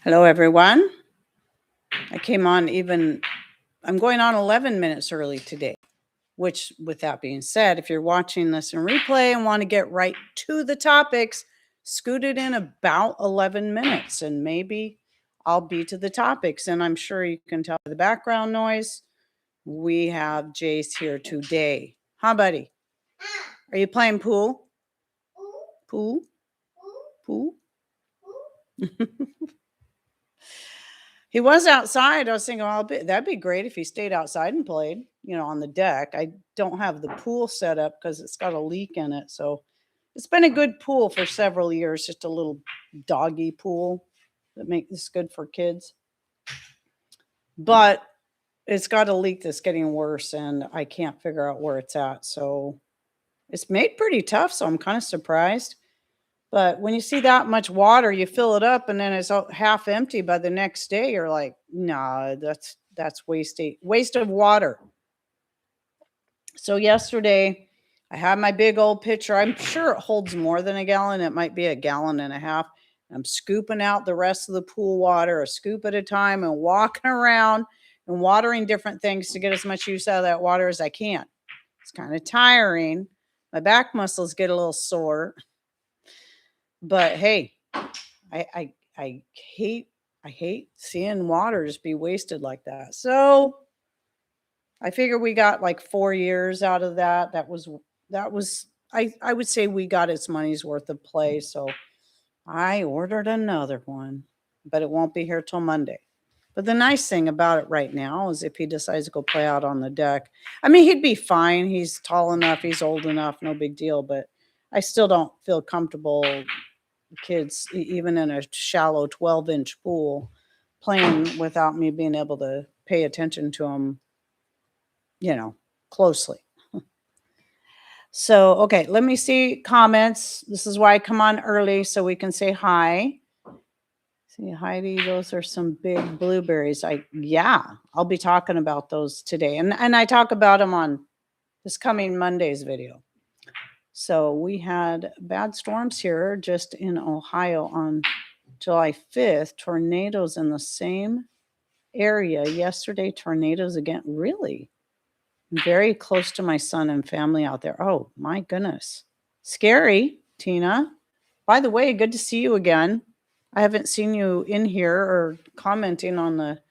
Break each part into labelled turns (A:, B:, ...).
A: Hello, everyone. I came on I'm going on 11 minutes early today, which, with that being said, if you're watching this in replay and want to get right to the topics, scoot it in about 11 minutes and maybe I'll be to the topics. And I'm sure you can tell by the background noise, we have Jace here today. Huh, buddy? Are you playing pool? Pool? Pool? He was outside. I was thinking, that'd be great if he stayed outside and played, on the deck. I don't have the pool set up because it's got a leak in it. So it's been a good pool for several years, just a little doggy pool that makes this good for kids. But it's got a leak that's getting worse and I can't figure out where it's at. So it's made pretty tough. So I'm kind of surprised. But when you see that much water, you fill it up and then it's half empty by the next day. You're like, nah, that's waste of water. So yesterday I had my big old pitcher. I'm sure it holds more than a gallon. It might be 1.5 gallons. I'm scooping out the rest of the pool water, a scoop at a time, and walking around and watering different things to get as much use out of that water as I can. It's kind of tiring. My back muscles get a little sore. But hey, I hate seeing water just be wasted like that. So I figure we got like 4 years out of that. That was I would say we got its money's worth of play. So I ordered another one, but it won't be here till Monday. But the nice thing about it right now is if he decides to go play out on the deck, I mean, he'd be fine. He's tall enough, he's old enough, no big deal. But I still don't feel comfortable kids, even in a shallow 12-inch pool, playing without me being able to pay attention to them, closely. So, okay, let me see comments. This is why I come on early so we can say hi. See, Heidi, those are some big blueberries. I'll be talking about those today. And I talk about them on this coming Monday's video. So we had bad storms here just in Ohio on July 5th. Tornadoes in the same area. Yesterday, tornadoes again. Really? Very close to my son and family out there. Oh, my goodness. Scary, Tina. By the way, good to see you again. I haven't seen you in here or commenting on the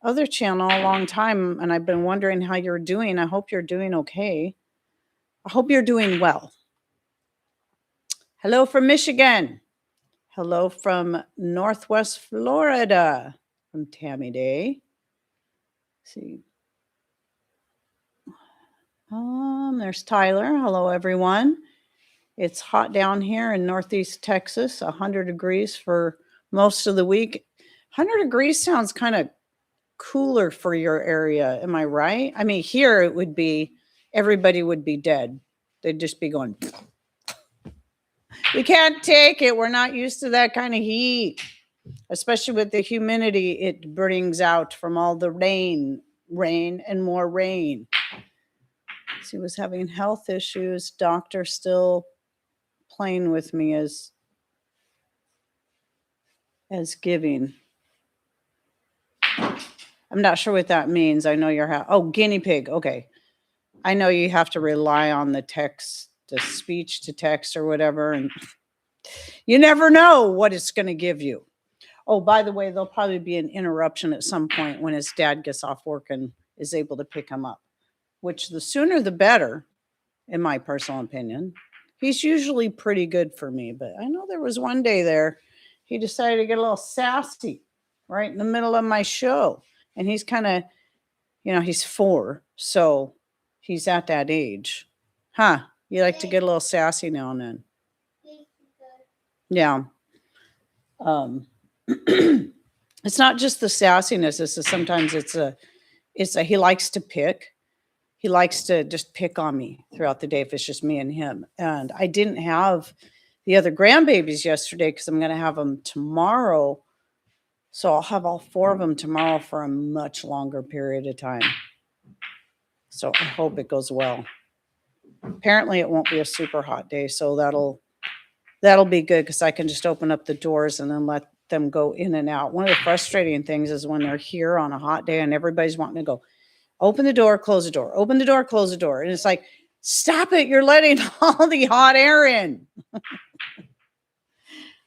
A: other channel a long time, and I've been wondering how you're doing. I hope you're doing okay. I hope you're doing well. Hello from Michigan. Hello from Northwest Florida, from Tammy Day. Let's see. There's Tyler. Hello, everyone. It's hot down here in Northeast Texas, 100 degrees for most of the week. 100 degrees sounds kind of cooler for your area. Am I right? I mean, here it would be, everybody would be dead. They'd just be going, we can't take it. We're not used to that kind of heat, especially with the humidity it brings out from all the rain and more rain. She was having health issues. Doctor still playing with me as giving. I'm not sure what that means. I know you're guinea pig. Okay. I know you have to rely on the speech to text or whatever, and you never know what it's going to give you. Oh, by the way, there'll probably be an interruption at some point when his dad gets off work and is able to pick him up, which the sooner the better, in my personal opinion. He's usually pretty good for me, but I know there was one day there, he decided to get a little sassy right in the middle of my show. And he's kind of, he's 4, so he's at that age. Huh? You like to get a little sassy now and then. Yeah. It's not just the sassiness. Sometimes he likes to pick. He likes to just pick on me throughout the day if it's just me and him. And I didn't have the other grandbabies yesterday because I'm going to have them tomorrow. So I'll have all 4 of them tomorrow for a much longer period of time. So I hope it goes well. Apparently it won't be a super hot day, so that'll be good because I can just open up the doors and then let them go in and out. One of the frustrating things is when they're here on a hot day and everybody's wanting to go, open the door, close the door, open the door, close the door. And it's like, stop it. You're letting all the hot air in. I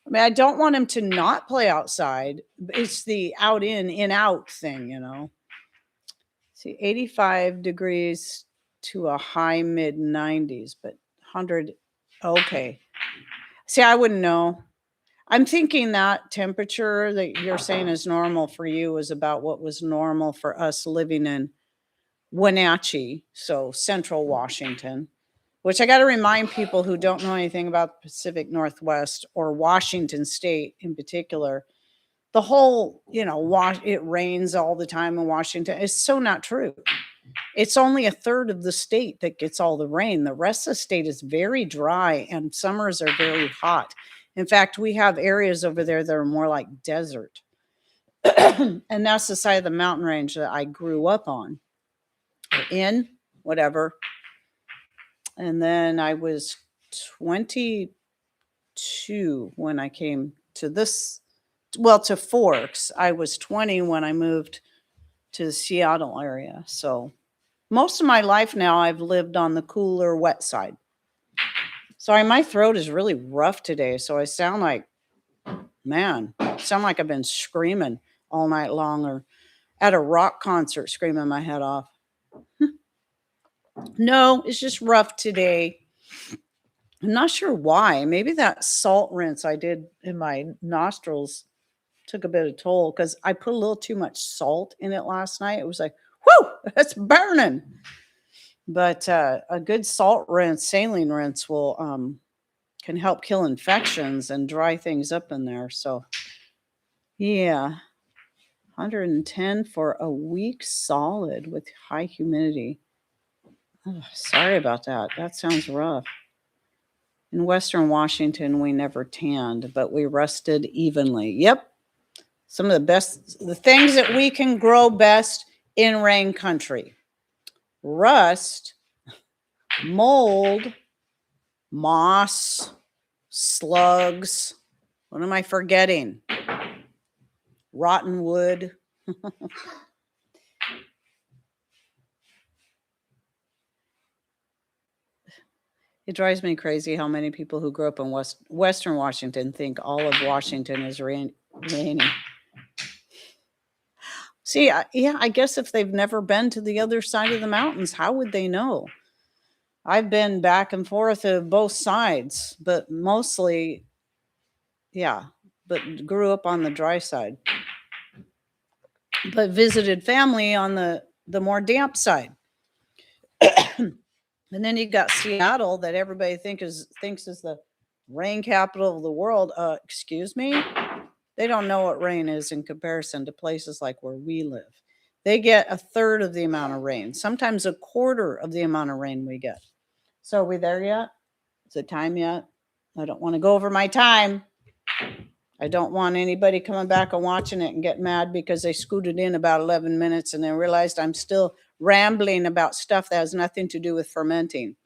A: mean, I don't want them to not play outside. It's the out, in, out thing, you know. See, 85 degrees to a high mid 90s, but 100. Okay. See, I wouldn't know. I'm thinking that temperature that you're saying is normal for you is about what was normal for us living in Wenatchee, so central Washington, which I got to remind people who don't know anything about the Pacific Northwest or Washington State in particular. The whole, you know, it rains all the time in Washington is so not true. It's only a third of the state that gets all the rain. The rest of the state is very dry and summers are very hot. In fact, we have areas over there that are more like desert. And that's the side of the mountain range that I grew up on. In whatever. And then I was 22 when I came to this, well, to Forks. I was 20 when I moved to the Seattle area. So most of my life now I've lived on the cooler, wet side. Sorry, my throat is really rough today. So I sound like, man, sound like I've been screaming all night long or at a rock concert screaming my head off. No, it's just rough today. I'm not sure why. Maybe that salt rinse I did in my nostrils took a bit of toll because I put a little too much salt in it last night. It was like, whoo, it's burning. But a good salt rinse, saline rinse will can help kill infections and dry things up in there. So yeah, 110 for a week solid with high humidity. Oh, sorry about that. That sounds rough. In Western Washington, we never tanned, but we rested evenly. Yep. Some of the things that we can grow best in rain country. Rust, mold, moss, slugs. What am I forgetting? Rotten wood. It drives me crazy how many people who grew up in Western Washington think all of Washington is rainy. See, yeah, I guess if they've never been to the other side of the mountains, how would they know? I've been back and forth of both sides, but mostly, yeah, but grew up on the dry side. But visited family on the more damp side. And then you got Seattle that everybody thinks is the rain capital of the world. Excuse me? They don't know what rain is in comparison to places like where we live. They get a third of the amount of rain, sometimes a quarter of the amount of rain we get. So are we there yet? Is it time yet? I don't want to go over my time. I don't want anybody coming back and watching it and get mad because they scooted in about 11 minutes and then realized I'm still rambling about stuff that has nothing to do with fermenting.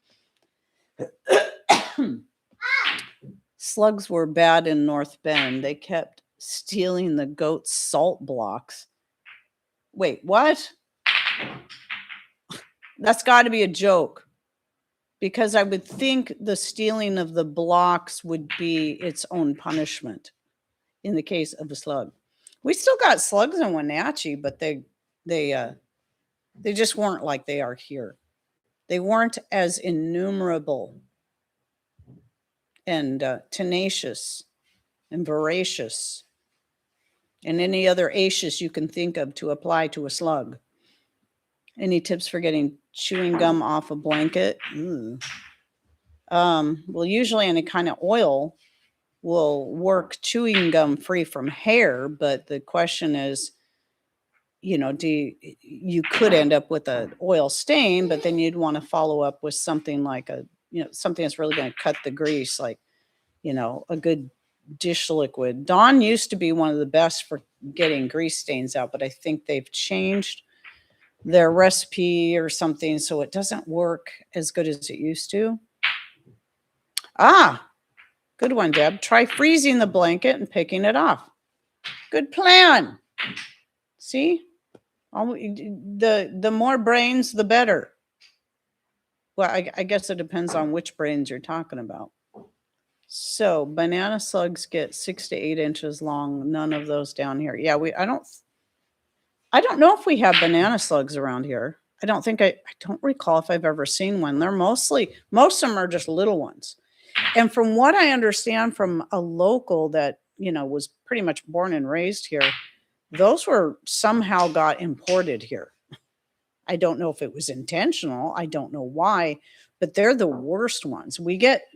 A: Slugs were bad in North Bend. They kept stealing the goat's salt blocks. Wait, what? That's got to be a joke. Because I would think the stealing of the blocks would be its own punishment in the case of a slug. We still got slugs in Wenatchee, but they just weren't like they are here. They weren't as innumerable and tenacious and voracious and any other acious you can think of to apply to a slug. Any tips for getting chewing gum off a blanket? Well, usually any kind of oil will work chewing gum free from hair, but the question is, you know, you could end up with an oil stain, but then you'd want to follow up with something like something that's really going to cut the grease, like, a good dish liquid. Dawn used to be one of the best for getting grease stains out, but I think they've changed their recipe or something, so it doesn't work as good as it used to. Good one, Deb. Try freezing the blanket and picking it off. Good plan. See? The more brains, the better. Well, I guess it depends on which brains you're talking about. So banana slugs get 6 to 8 inches long. None of those down here. Yeah, I don't know if we have banana slugs around here. I don't recall if I've ever seen one. They're most of them are just little ones. And from what I understand from a local that, was pretty much born and raised here, those were somehow got imported here. I don't know if it was intentional. I don't know why, but they're the worst ones. We get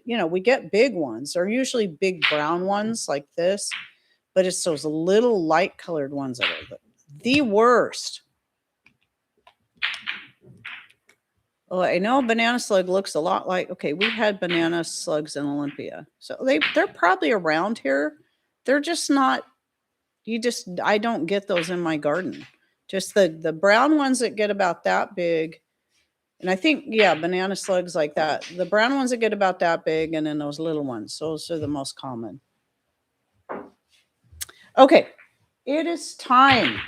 A: big ones. They're usually big brown ones like this, but it's those little light colored ones that are the worst. Oh, I know a banana slug looks a lot like, okay, we had banana slugs in Olympia. So they're probably around here. They're just not, I don't get those in my garden. Just the brown ones that get about that big. And I think, yeah, banana slugs like that. The brown ones that get about that big, and then those little ones. Those are the most common. Okay, it is time.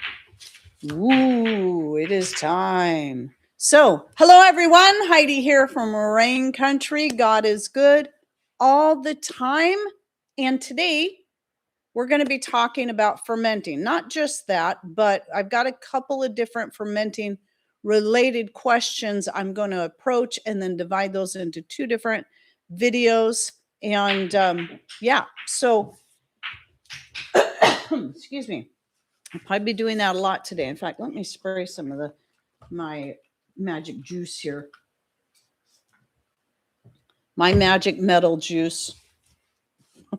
A: Ooh, it is time. So, hello everyone. Heidi here from Rain Country. God is good all the time. And today we're going to be talking about fermenting. Not just that, but I've got a couple of different fermenting related questions I'm going to approach and then divide those into 2 different videos. And yeah, so excuse me. I'll probably be doing that a lot today. In fact, let me spray some of my magic juice here. My magic metal juice.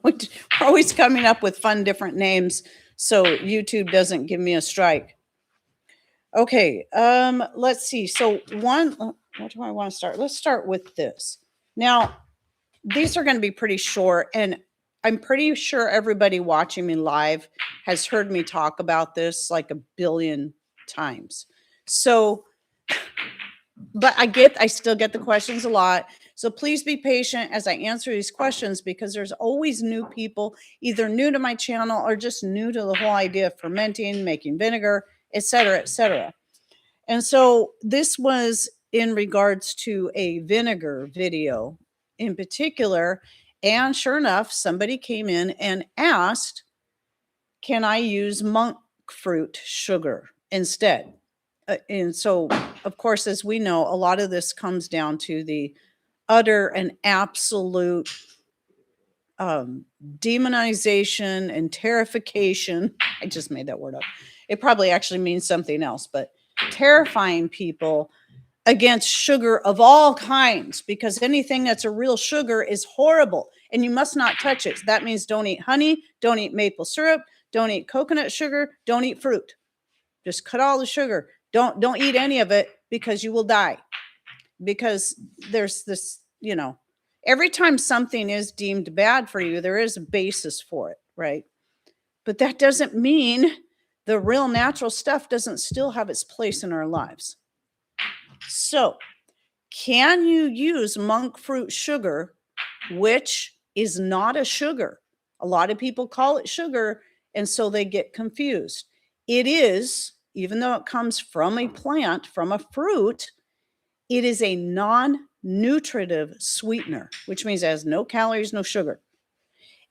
A: We're always coming up with fun different names so YouTube doesn't give me a strike. Okay, let's see. So what do I want to start? Let's start with this. Now, these are going to be pretty short, and I'm pretty sure everybody watching me live has heard me talk about this like a billion times. So, but I still get the questions a lot. So please be patient as I answer these questions, because there's always new people, either new to my channel or just new to the whole idea of fermenting, making vinegar, etc., etc. And so this was in regards to a vinegar video in particular. And sure enough, somebody came in and asked, can I use monk fruit sugar instead? And so, of course, as we know, a lot of this comes down to the utter and absolute demonization and terrification. I just made that word up. It probably actually means something else, but terrifying people against sugar of all kinds, because anything that's a real sugar is horrible and you must not touch it. That means don't eat honey, don't eat maple syrup, don't eat coconut sugar, don't eat fruit. Just cut all the sugar. Don't eat any of it, because you will die. Because there's this, every time something is deemed bad for you, there is a basis for it, right? But that doesn't mean the real natural stuff doesn't still have its place in our lives. So, can you use monk fruit sugar, which is not a sugar? A lot of people call it sugar, and so they get confused. It is, even though it comes from a plant, from a fruit, it is a non-nutritive sweetener, which means it has no calories, no sugar.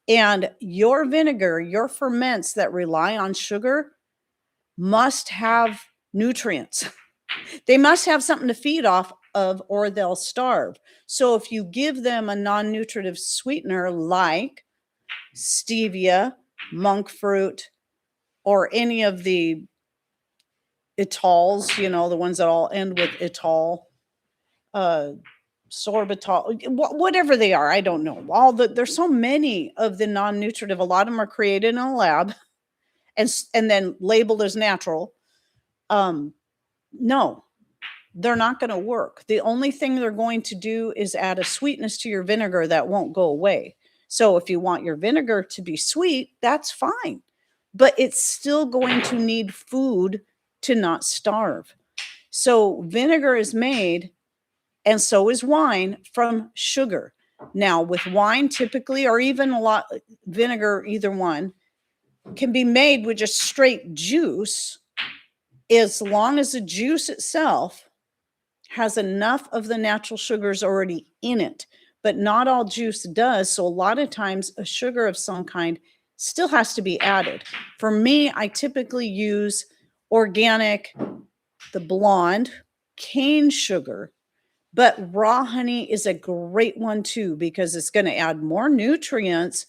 A: And your vinegar, your ferments that rely on sugar must have nutrients. They must have something to feed off of, or they'll starve. So if you give them a non-nutritive sweetener like stevia, monk fruit, or any of the etols, the ones that all end with etol, sorbitol, whatever they are, I don't know. There's so many of the non-nutritive. A lot of them are created in a lab and then labeled as natural. No, they're not going to work. The only thing they're going to do is add a sweetness to your vinegar that won't go away. So if you want your vinegar to be sweet, that's fine. But it's still going to need food to not starve. So vinegar is made, and so is wine, from sugar. Now, with wine typically, or even a lot vinegar, either one, can be made with just straight juice, as long as the juice itself has enough of the natural sugars already in it. But not all juice does. So a lot of times a sugar of some kind still has to be added. For me, I typically use organic, the blonde cane sugar, but raw honey is a great one too, because it's going to add more nutrients.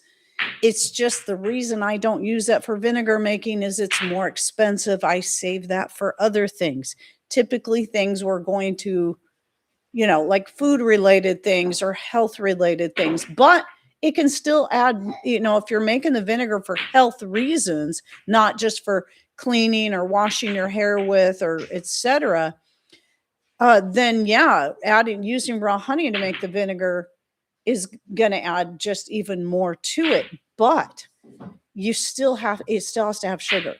A: It's just the reason I don't use that for vinegar making is it's more expensive. I save that for other things. Typically things we're going to, like food related things or health related things, but it can still add, if you're making the vinegar for health reasons, not just for cleaning or washing your hair with or etc. Then yeah, using raw honey to make the vinegar is going to add just even more to it. But it still has to have sugar.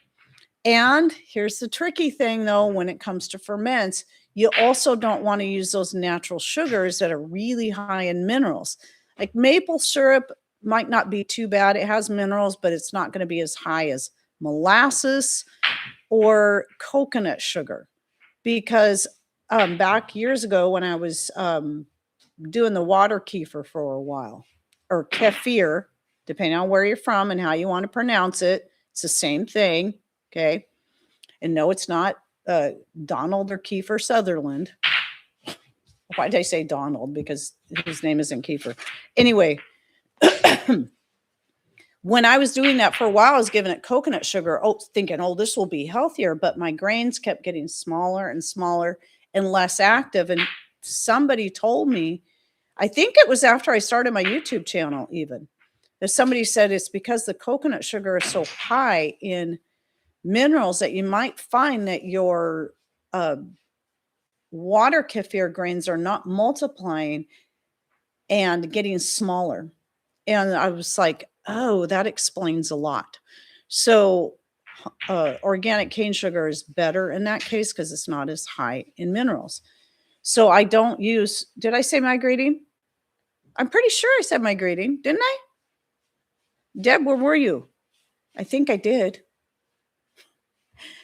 A: And here's the tricky thing though, when it comes to ferments, you also don't want to use those natural sugars that are really high in minerals. Like maple syrup might not be too bad. It has minerals, but it's not going to be as high as molasses or coconut sugar. Because back years ago when I was doing the water kefir for a while, or kefir, depending on where you're from and how you want to pronounce it, it's the same thing. Okay. And no, it's not Donald or Kiefer Sutherland. Why did I say Donald? Because his name isn't Kiefer. Anyway, when I was doing that for a while, I was giving it coconut sugar, thinking, this will be healthier. But my grains kept getting smaller and smaller and less active. And somebody told me, I think it was after I started my YouTube channel even, that somebody said it's because the coconut sugar is so high in minerals that you might find that your water kefir grains are not multiplying and getting smaller. And I was like, that explains a lot. So organic cane sugar is better in that case because it's not as high in minerals. So I don't use, did I say my greeting? I'm pretty sure I said my greeting, didn't I? Deb, where were you? I think I did.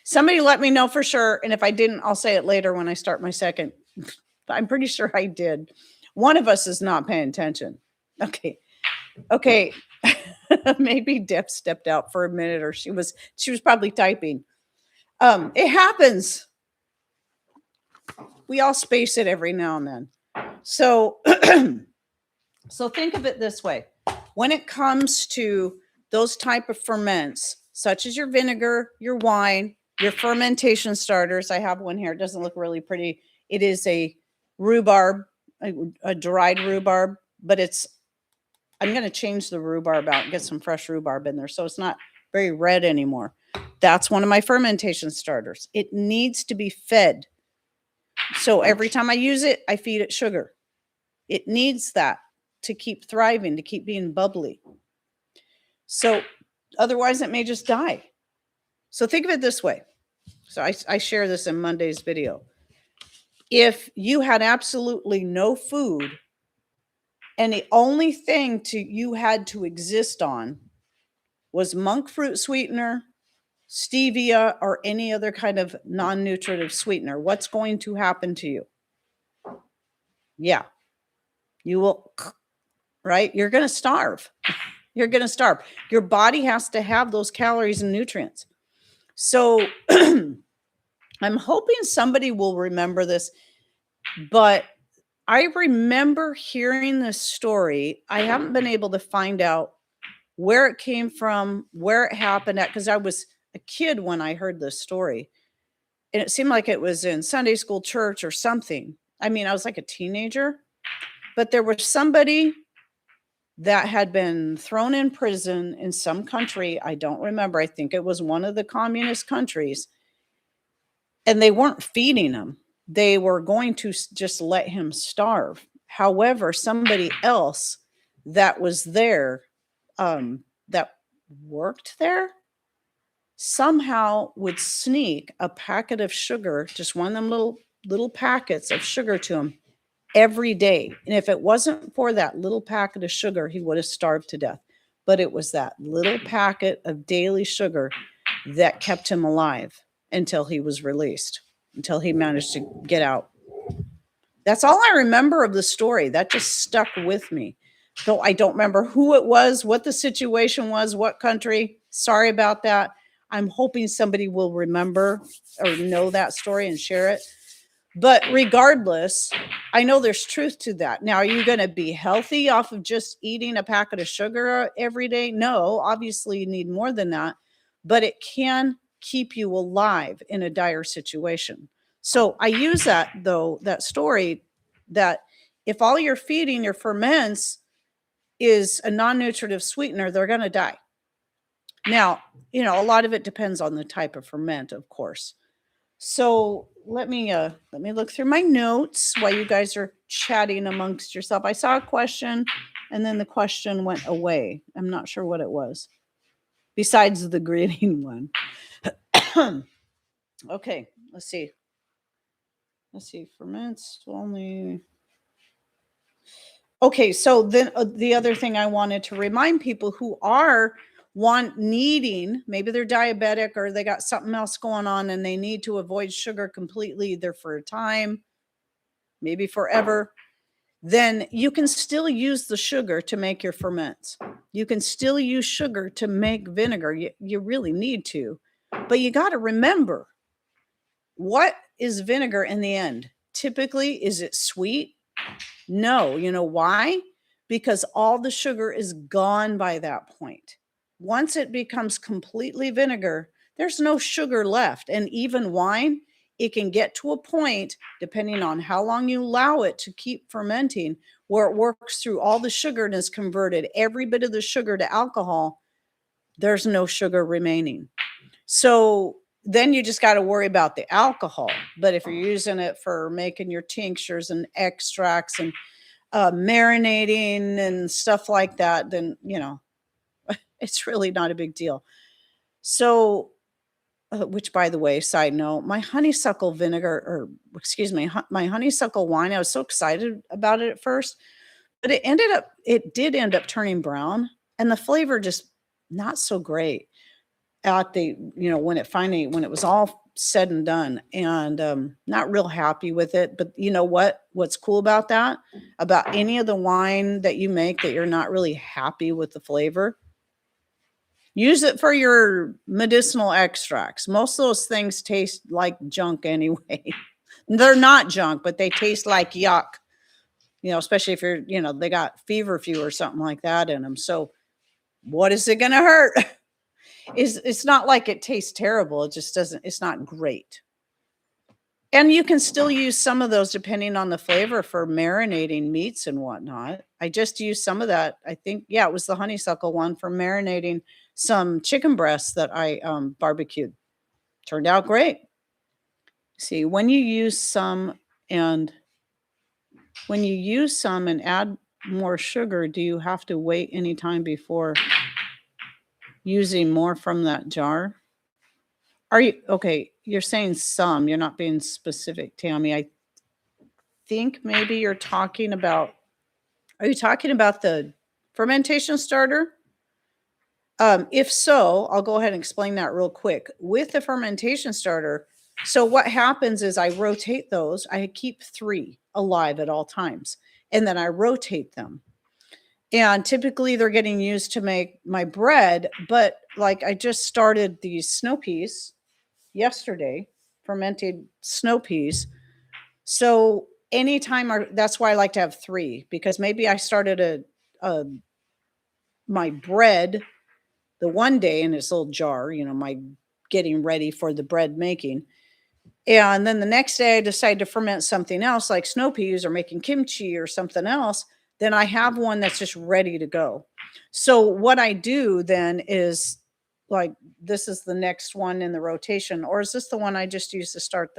A: Somebody let me know for sure. And if I didn't, I'll say it later when I start my second. I'm pretty sure I did. One of us is not paying attention. Okay. Maybe Deb stepped out for a minute, or she was probably typing. It happens. We all space it every now and then. So, so think of it this way. When it comes to those type of ferments, such as your vinegar, your wine, your fermentation starters. I have one here. It doesn't look really pretty. It is a rhubarb, a dried rhubarb, but I'm going to change the rhubarb out and get some fresh rhubarb in there. So it's not very red anymore. That's one of my fermentation starters. It needs to be fed. So every time I use it, I feed it sugar. It needs that to keep thriving, to keep being bubbly. So otherwise it may just die. So think of it this way. So I share this in Monday's video. If you had absolutely no food and the only thing you had to exist on was monk fruit sweetener, stevia, or any other kind of non-nutritive sweetener, what's going to happen to you? Yeah, you will, right? You're going to starve. You're going to starve. Your body has to have those calories and nutrients. So I'm hoping somebody will remember this, but I remember hearing this story. I haven't been able to find out where it came from, where it happened at, because I was a kid when I heard this story. And it seemed like it was in Sunday school, church, or something. I mean, I was like a teenager, but there was somebody that had been thrown in prison in some country. I don't remember. I think it was one of the communist countries. And they weren't feeding him. They were going to just let him starve. However, somebody else that was there, that worked there, somehow would sneak a packet of sugar, just one of them little packets of sugar to him every day. And if it wasn't for that little packet of sugar, he would have starved to death. but it was that little packet of daily sugar that kept him alive until he was released, until he managed to get out. That's all I remember of the story. That just stuck with me. Though I don't remember who it was, what the situation was, what country. Sorry about that. I'm hoping somebody will remember or know that story and share it. But regardless, I know there's truth to that. Now, are you going to be healthy off of just eating a packet of sugar every day? No, obviously you need more than that, but it can keep you alive in a dire situation. So I use that, though, that story, that if all you're feeding your ferments is a non-nutritive sweetener, they're going to die. Now, a lot of it depends on the type of ferment, of course. So let me look through my notes while you guys are chatting amongst yourself. I saw a question and then the question went away. I'm not sure what it was besides the greeting one. Okay, let's see. Ferments only. Okay, so then the other thing I wanted to remind people who are needing, maybe they're diabetic or they got something else going on and they need to avoid sugar completely, either for a time, maybe forever, then you can still use the sugar to make your ferments. You can still use sugar to make vinegar. You really need to, but you got to remember, what is vinegar in the end? Typically, is it sweet? No. You know why? Because all the sugar is gone by that point. Once it becomes completely vinegar, there's no sugar left. And even wine, it can get to a point, depending on how long you allow it to keep fermenting, where it works through all the sugar and has converted every bit of the sugar to alcohol. There's no sugar remaining. So then you just got to worry about the alcohol. But if you're using it for making your tinctures and extracts and marinating and stuff like that, then, it's really not a big deal. So, which, by the way, side note, my honeysuckle my honeysuckle wine, I was so excited about it at first, but it did end up turning brown, and the flavor just not so great at the, when it was all said and done, and not real happy with it. But you know what's cool about that, about any of the wine that you make that you're not really happy with the flavor, use it for your medicinal extracts. Most of those things taste like junk anyway. They're not junk, but they taste like yuck, especially if you're, they got feverfew or something like that in them. So what is it going to hurt? It's not like it tastes terrible. It just doesn't, it's not great. And you can still use some of those depending on the flavor for marinating meats and whatnot. I just used some of that. I think, it was the honeysuckle one for marinating some chicken breasts that I barbecued. Turned out great. See, when you use some and add more sugar, do you have to wait any time before using more from that jar? Are you okay? You're saying some, you're not being specific, Tammy. I think maybe are you talking about the fermentation starter? If so, I'll go ahead and explain that real quick. With the fermentation starter, so what happens is I rotate those. I keep 3 alive at all times, and then I rotate them. And typically they're getting used to make my bread, but like I just started these snow peas yesterday, fermented snow peas. So anytime that's why I like to have 3, because maybe I started my bread the one day in this little jar, my getting ready for the bread making. And then the next day I decide to ferment something else like snow peas or making kimchi or something else. Then I have one that's just ready to go. So what I do then is, like, this is the next one in the rotation, or is this the one I just used to start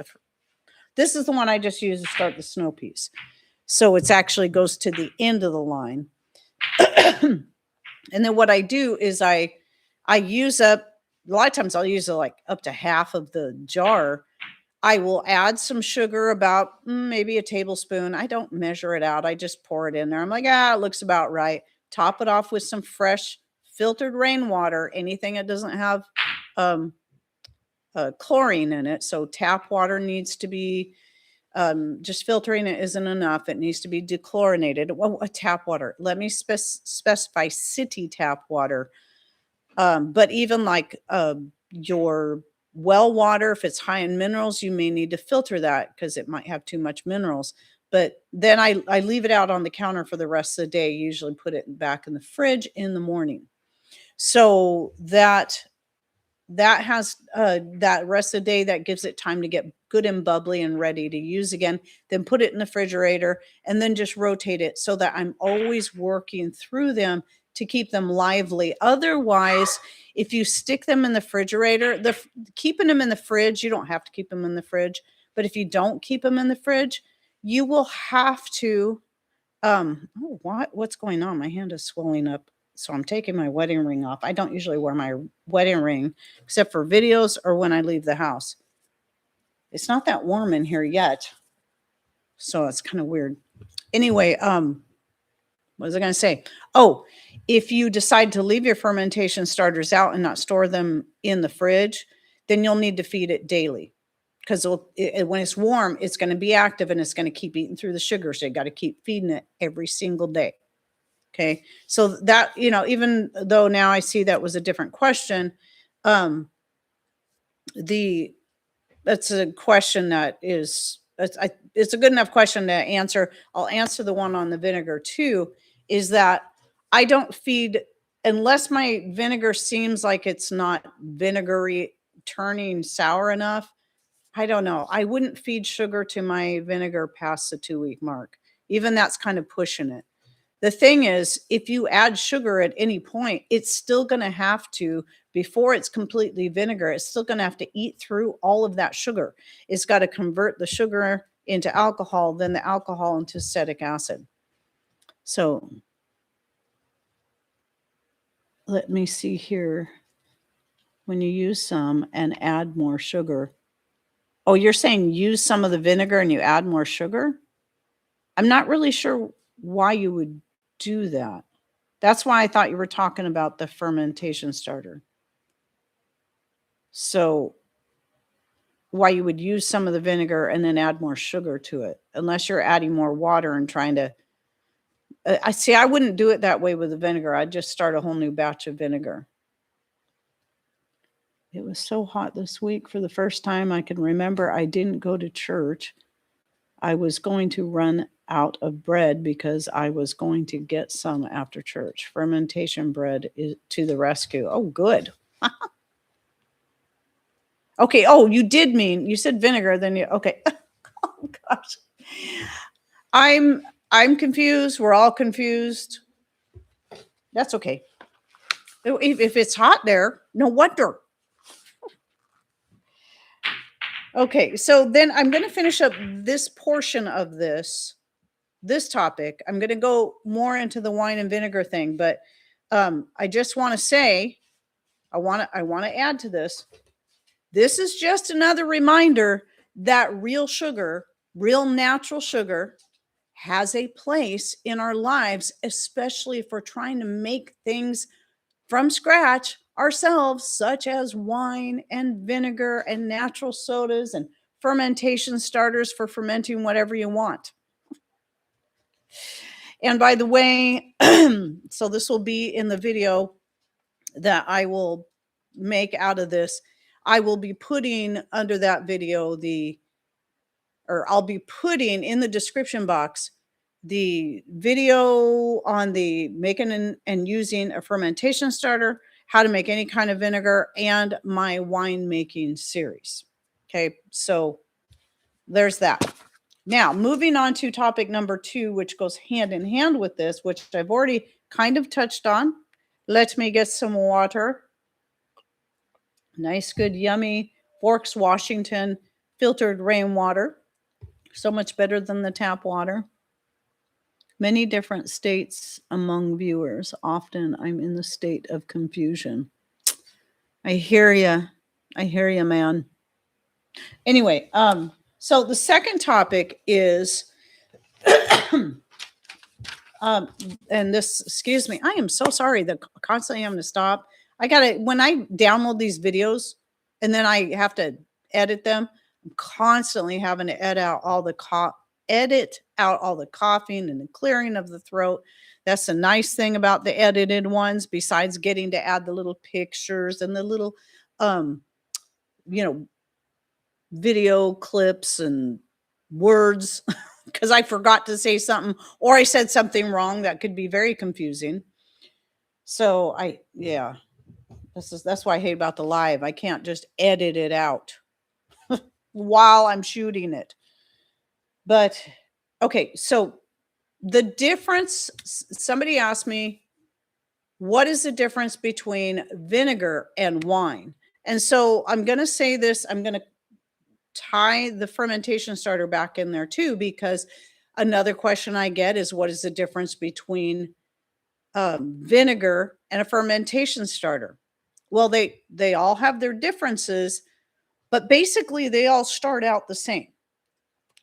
A: this is the one I just used to start the snow peas. So it's actually goes to the end of the line. And then what I do is I use up, a lot of times I'll use like up to half of the jar. I will add some sugar, about maybe a tablespoon. I don't measure it out. I just pour it in there. I'm like, it looks about right. Top it off with some fresh filtered rainwater, anything that doesn't have chlorine in it. So tap water needs to be, just filtering it isn't enough. It needs to be dechlorinated. Well, tap water. Let me specify city tap water. But even like your well water, if it's high in minerals, you may need to filter that because it might have too much minerals. But then I leave it out on the counter for the rest of the day. Usually put it back in the fridge in the morning. So that has that rest of the day, that gives it time to get good and bubbly and ready to use again. Then put it in the refrigerator and then just rotate it so that I'm always working through them to keep them lively. Otherwise, if you stick them in the refrigerator, keeping them in the fridge, you don't have to keep them in the fridge, but if you don't keep them in the fridge, you will have to oh, what's going on? My hand is swelling up. So I'm taking my wedding ring off. I don't usually wear my wedding ring except for videos or when I leave the house. It's not that warm in here yet. So it's kind of weird. Anyway, what was I going to say? Oh, if you decide to leave your fermentation starters out and not store them in the fridge, then you'll need to feed it daily. Because when it's warm, it's going to be active and it's going to keep eating through the sugar. So you got to keep feeding it every single day. Okay. So that, even though now I see that was a different question, that's a question that it's a good enough question to answer. I'll answer the one on the vinegar too, is that I don't feed, unless my vinegar seems like it's not vinegary, turning sour enough. I don't know. I wouldn't feed sugar to my vinegar past the 2-week mark. Even that's kind of pushing it. The thing is, if you add sugar at any point, it's still going to have to, before it's completely vinegar, it's still going to have to eat through all of that sugar. It's got to convert the sugar into alcohol, then the alcohol into acetic acid. So let me see here. When you use some and add more sugar. Oh, you're saying use some of the vinegar and you add more sugar? I'm not really sure why you would do that. That's why I thought you were talking about the fermentation starter. So why you would use some of the vinegar and then add more sugar to it, unless you're adding more water and trying to, I wouldn't do it that way with the vinegar. I'd just start a whole new batch of vinegar. It was so hot this week. For the first time I can remember, I didn't go to church. I was going to run out of bread because I was going to get some after church. Fermentation bread is to the rescue. Oh, good. Okay. Oh, you did mean, you said vinegar, then you, okay. Oh gosh. I'm confused. We're all confused. That's okay. If it's hot there, no wonder. Okay, so then I'm going to finish up this portion of this topic. I'm going to go more into the wine and vinegar thing, but I just want to say, I want to add to this. This is just another reminder that real sugar, real natural sugar, has a place in our lives, especially if we're trying to make things from scratch ourselves, such as wine and vinegar and natural sodas and fermentation starters for fermenting whatever you want. And by the way, so this will be in the video that I will make out of this. I will be putting under that video I'll be putting in the description box the video on the making and using a fermentation starter, how to make any kind of vinegar, and my wine making series. Okay, so there's that. Now, moving on to topic number 2, which goes hand in hand with this, which I've already kind of touched on. Let me get some water. Nice, good, yummy Forks, Washington filtered rainwater. So much better than the tap water. Many different states among viewers. Often I'm in the state of confusion. I hear you. I hear you, man. Anyway, so the second topic is Um, and this, excuse me, I am so sorry that constantly having to stop. I gotta, when I download these videos and then I have to edit them, I'm constantly having to edit out all the coughing and the clearing of the throat. That's the nice thing about the edited ones, besides getting to add the little pictures and the little, um, you know, video clips and words because I forgot to say something or I said something wrong that could be very confusing. So yeah, that's why I hate about the live. I can't just edit it out while I'm shooting it. But okay, so the difference, somebody asked me, what is the difference between vinegar and wine? And so I'm going to say this, I'm going to tie the fermentation starter back in there too, because another question I get is what is the difference between vinegar and a fermentation starter? Well, they all have their differences, but basically they all start out the same.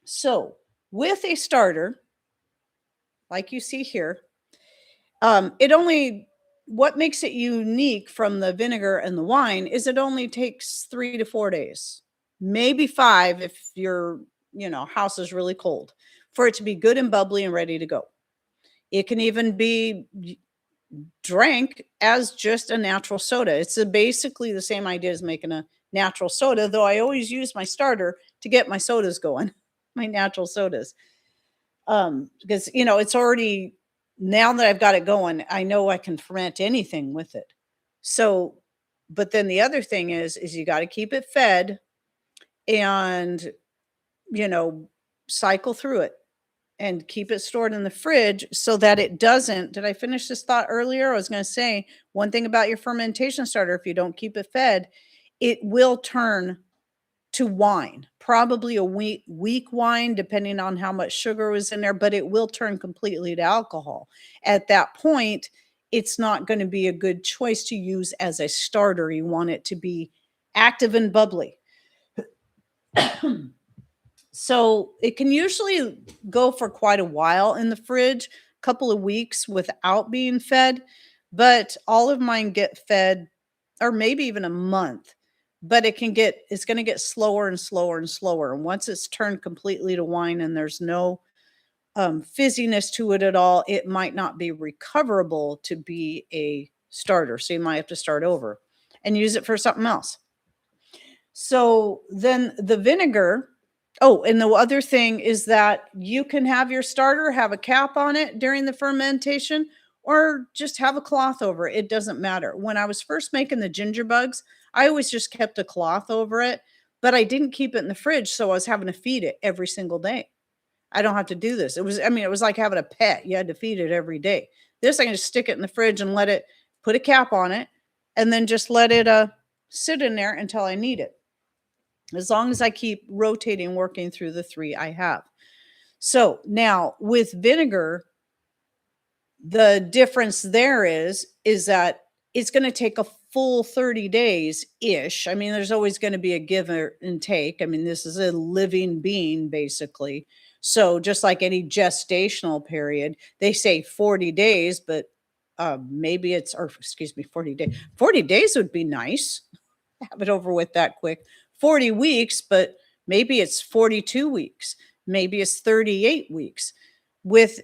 A: So with a starter, like you see here, what makes it unique from the vinegar and the wine is it only takes 3 to 4 days, maybe 5 if your, house is really cold, for it to be good and bubbly and ready to go. It can even be drank as just a natural soda. It's basically the same idea as making a natural soda, though I always use my starter to get my sodas going, my natural sodas. Because it's already, now that I've got it going, I know I can ferment anything with it. So, but then the other thing is you got to keep it fed and, cycle through it and keep it stored in the fridge so that it doesn't. Did I finish this thought earlier? I was going to say one thing about your fermentation starter, if you don't keep it fed, it will turn to wine, probably a weak wine, depending on how much sugar was in there, but it will turn completely to alcohol. At that point, it's not going to be a good choice to use as a starter. You want it to be active and bubbly. So it can usually go for quite a while in the fridge, a couple of weeks without being fed, but all of mine get fed, or maybe even a month. But it's going to get slower and slower and slower. And once it's turned completely to wine and there's no fizziness to it at all, it might not be recoverable to be a starter. So you might have to start over and use it for something else. So then the vinegar. Oh, and the other thing is that you can have your starter have a cap on it during the fermentation or just have a cloth over it. It doesn't matter. When I was first making the ginger bugs, I always just kept a cloth over it, but I didn't keep it in the fridge. So I was having to feed it every single day. I don't have to do this. It was like having a pet. You had to feed it every day. This, I can just stick it in the fridge and let it put a cap on it and then just let it sit in there until I need it. As long as I keep rotating, working through the 3 I have. So now with vinegar, the difference there is that it's going to take a full 30 days ish. I mean, there's always going to be a give and take. I mean, this is a living being basically. So just like any gestational period, they say 40 days, but maybe 40 days. 40 days would be nice. Have it over with that quick. 40 weeks, but maybe it's 42 weeks. Maybe it's 38 weeks. With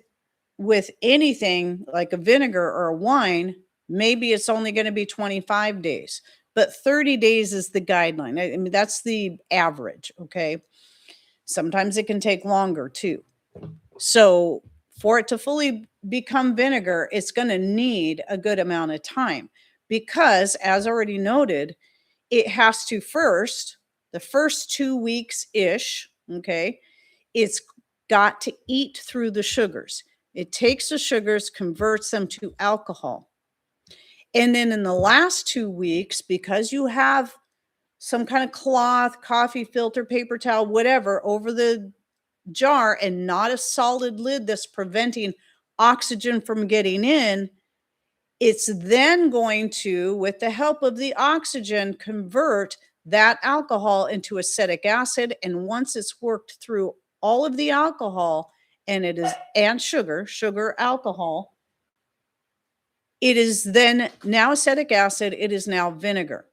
A: anything like a vinegar or a wine, maybe it's only going to be 25 days, but 30 days is the guideline. I mean, that's the average. Okay. Sometimes it can take longer too. So for it to fully become vinegar, it's going to need a good amount of time because, as already noted, it has to the first 2 weeks ish, okay, it's got to eat through the sugars. It takes the sugars, converts them to alcohol. And then in the last 2 weeks, because you have some kind of cloth, coffee filter, paper towel, whatever, over the jar and not a solid lid that's preventing oxygen from getting in, it's then going to, with the help of the oxygen, convert that alcohol into acetic acid. And once it's worked through all of the alcohol and sugar, alcohol. It is then now acetic acid. It is now vinegar.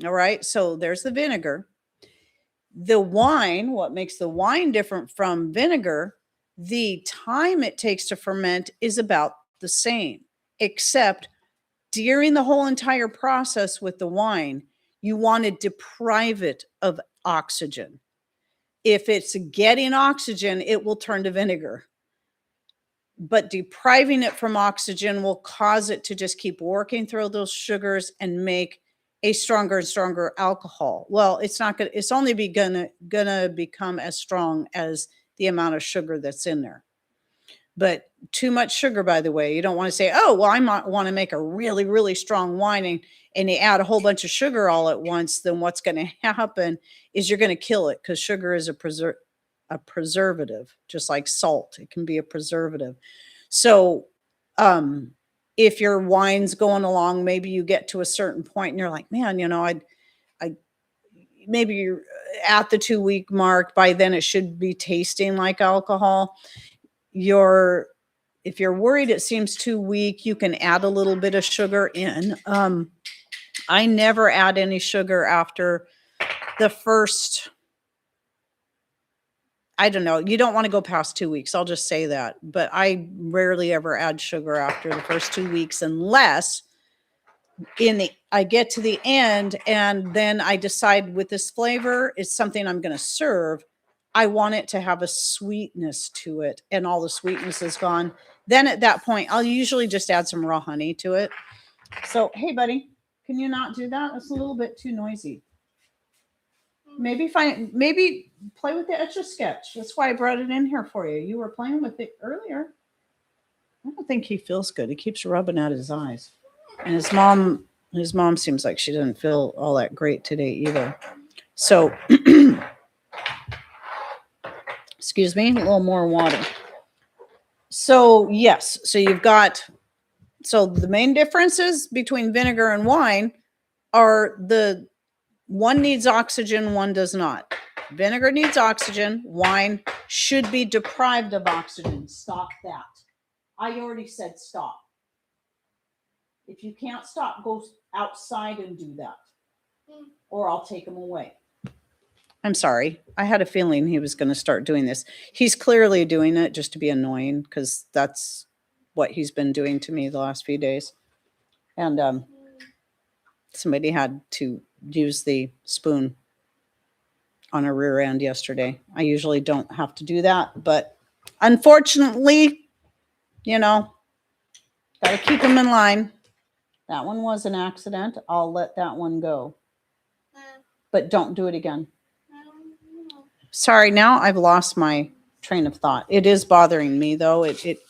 A: All right. So there's the vinegar. The wine, what makes the wine different from vinegar, the time it takes to ferment is about the same, except during the whole entire process with the wine, you want to deprive it of oxygen. If it's getting oxygen, it will turn to vinegar. But depriving it from oxygen will cause it to just keep working through those sugars and make a stronger and stronger alcohol. Well, it's not going to, it's only gonna become as strong as the amount of sugar that's in there. But too much sugar, by the way, you don't want to say, oh, well, I might want to make a really, really strong wine, and you add a whole bunch of sugar all at once. Then what's going to happen is you're going to kill it, because sugar is a preservative, just like salt. It can be a preservative. So if your wine's going along, maybe you get to a certain point and you're like, man, I maybe you're at the 2-week mark. By then it should be tasting like alcohol. If you're worried it seems too weak, you can add a little bit of sugar in. I never add any sugar after the first, I don't know. You don't want to go past 2 weeks. I'll just say that. But I rarely ever add sugar after the first 2 weeks, unless I get to the end and then I decide with this flavor, it's something I'm going to serve. I want it to have a sweetness to it, and all the sweetness is gone. Then at that point, I'll usually just add some raw honey to it. So, hey, buddy, can you not do that? It's a little bit too noisy. Maybe play with the Etch-a-Sketch. That's why I brought it in here for you. You were playing with it earlier. I don't think he feels good. He keeps rubbing at his eyes. And his mom seems like she doesn't feel all that great today either. So, excuse me, a little more water. So, yes. So the main differences between vinegar and wine are one needs oxygen, one does not. Vinegar needs oxygen. Wine should be deprived of oxygen. Stop that. I already said stop. If you can't stop, go outside and do that. Or I'll take him away. I'm sorry. I had a feeling he was going to start doing this. He's clearly doing it just to be annoying, because that's what he's been doing to me the last few days. And somebody had to use the spoon on a rear end yesterday. I usually don't have to do that, but unfortunately, got to keep him in line. That one was an accident. I'll let that one go. But don't do it again. Sorry, now I've lost my train of thought. It is bothering me, though. It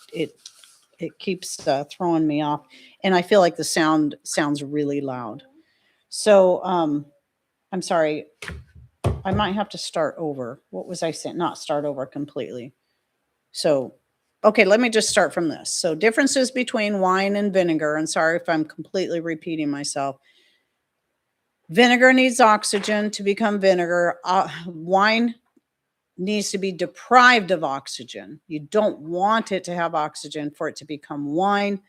A: keeps throwing me off, and I feel like the sound sounds really loud. So I'm sorry. I might have to start over. What was I saying? Not start over completely. So, okay, let me just start from this. So, differences between wine and vinegar. And sorry if I'm completely repeating myself. Vinegar needs oxygen to become vinegar. Wine needs to be deprived of oxygen. You don't want it to have oxygen for it to become wine.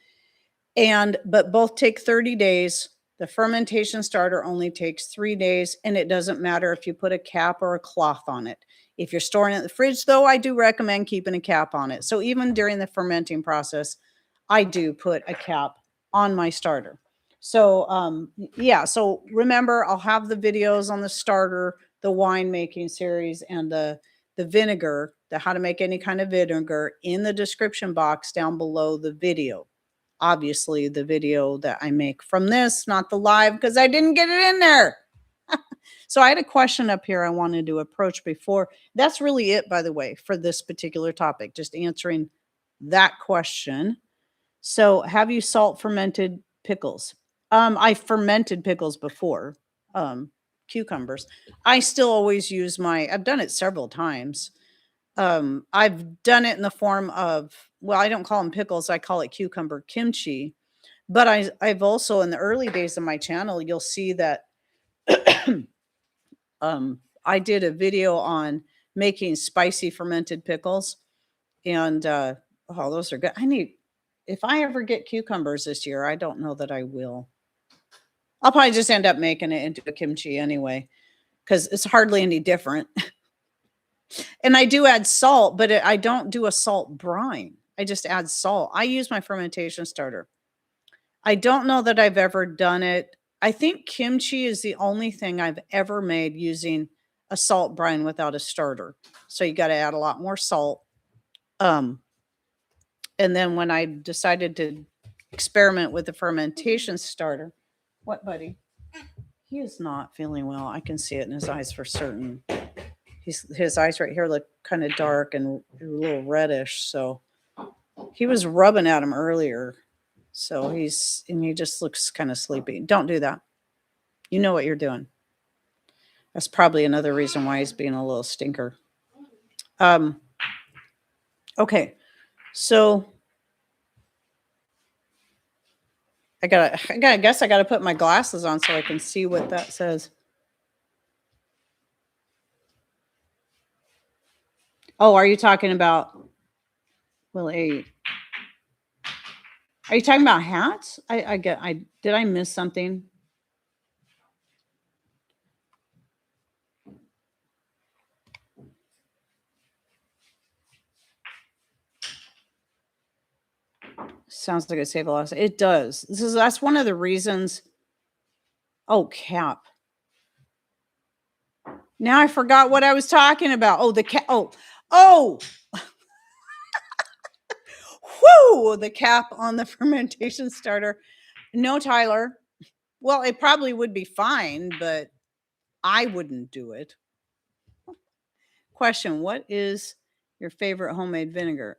A: But both take 30 days. The fermentation starter only takes 3 days, and it doesn't matter if you put a cap or a cloth on it. If you're storing it in the fridge, though, I do recommend keeping a cap on it. So even during the fermenting process, I do put a cap on my starter. So, so remember, I'll have the videos on the starter, the wine making series, and the vinegar, the how to make any kind of vinegar, in the description box down below the video. Obviously, the video that I make from this, not the live, because I didn't get it in there. So I had a question up here I wanted to approach before. That's really it, by the way, for this particular topic, just answering that question. So have you salt fermented pickles? I fermented pickles before, cucumbers. I still always use I've done it several times. I've done it in the form of, well, I don't call them pickles. I call it cucumber kimchi. But I've also, in the early days of my channel, you'll see that I did a video on making spicy fermented pickles. And oh, those are good. If I ever get cucumbers this year, I don't know that I will. I'll probably just end up making it into a kimchi anyway, because it's hardly any different. And I do add salt, but I don't do a salt brine. I just add salt. I use my fermentation starter. I don't know that I've ever done it. I think kimchi is the only thing I've ever made using a salt brine without a starter. So you got to add a lot more salt. And then when I decided to experiment with the fermentation starter, what, buddy? He is not feeling well. I can see it in his eyes for certain. His eyes right here look kind of dark and a little reddish. So he was rubbing at him earlier. So he just looks kind of sleepy. Don't do that. You know what you're doing. That's probably another reason why he's being a little stinker. Okay. So I guess I gotta put my glasses on so I can see what that says. Oh, are you talking about are you talking about hats? Did I miss something? Sounds like it saved a lot. It does. That's one of the reasons. Oh, cap. Now I forgot what I was talking about. Oh, the cap. Oh. Whoo! The cap on the fermentation starter. No, Tyler. Well, it probably would be fine, but I wouldn't do it. Question: what is your favorite homemade vinegar?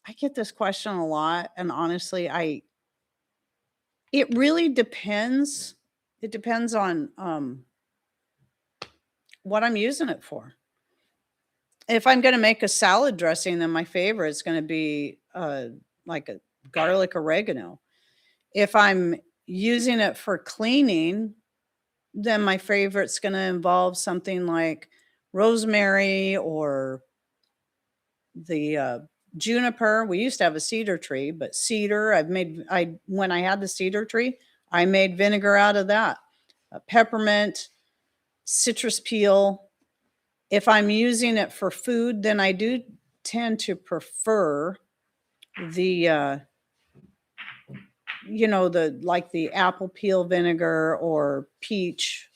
A: I get this question a lot, and honestly, it really depends. It depends on what I'm using it for. If I'm going to make a salad dressing, then my favorite is going to be like a garlic oregano. If I'm using it for cleaning, then my favorite's going to involve something like rosemary or the juniper. We used to have a cedar tree, but cedar, when I had the cedar tree, I made vinegar out of that. Peppermint, citrus peel. If I'm using it for food, then I do tend to prefer the the apple peel vinegar or peach.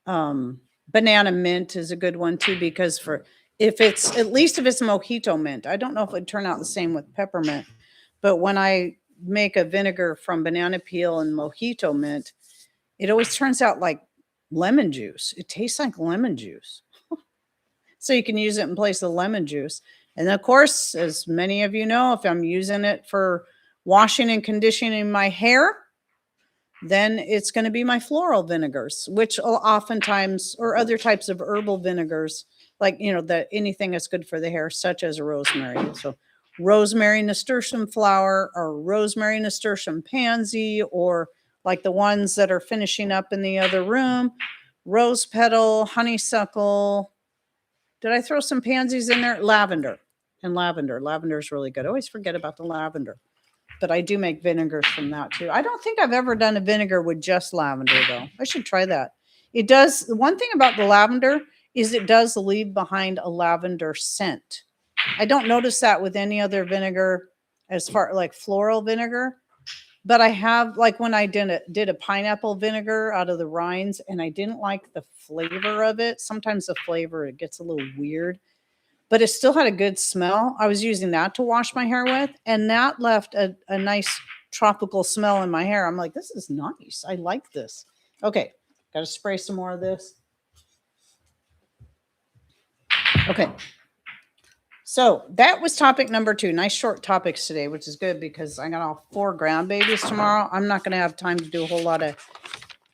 A: Banana mint is a good one too, because if it's mojito mint. I don't know if it would turn out the same with peppermint, but when I make a vinegar from banana peel and mojito mint, it always turns out like lemon juice. It tastes like lemon juice. So you can use it in place of lemon juice. And of course, as many of you know, if I'm using it for washing and conditioning my hair, then it's going to be my floral vinegars, which oftentimes, or other types of herbal vinegars, like, anything that's good for the hair, such as rosemary. So rosemary nasturtium flower, or rosemary nasturtium pansy, or like the ones that are finishing up in the other room, rose petal, honeysuckle. Did I throw some pansies in there? Lavender. Lavender is really good. I always forget about the lavender. But I do make vinegars from that too. I don't think I've ever done a vinegar with just lavender though. I should try that. It does. One thing about the lavender is it does leave behind a lavender scent. I don't notice that with any other vinegar as far like floral vinegar. But I have, like when I did a pineapple vinegar out of the rinds, and I didn't like the flavor of it. Sometimes the flavor, it gets a little weird, but it still had a good smell. I was using that to wash my hair with, and that left a nice tropical smell in my hair. I'm like, this is nice. I like this. Okay, got to spray some more of this. Okay. So that was topic number 2. Nice short topics today, which is good because I got all 4 grandbabies tomorrow. I'm not going to have time to do a whole lot of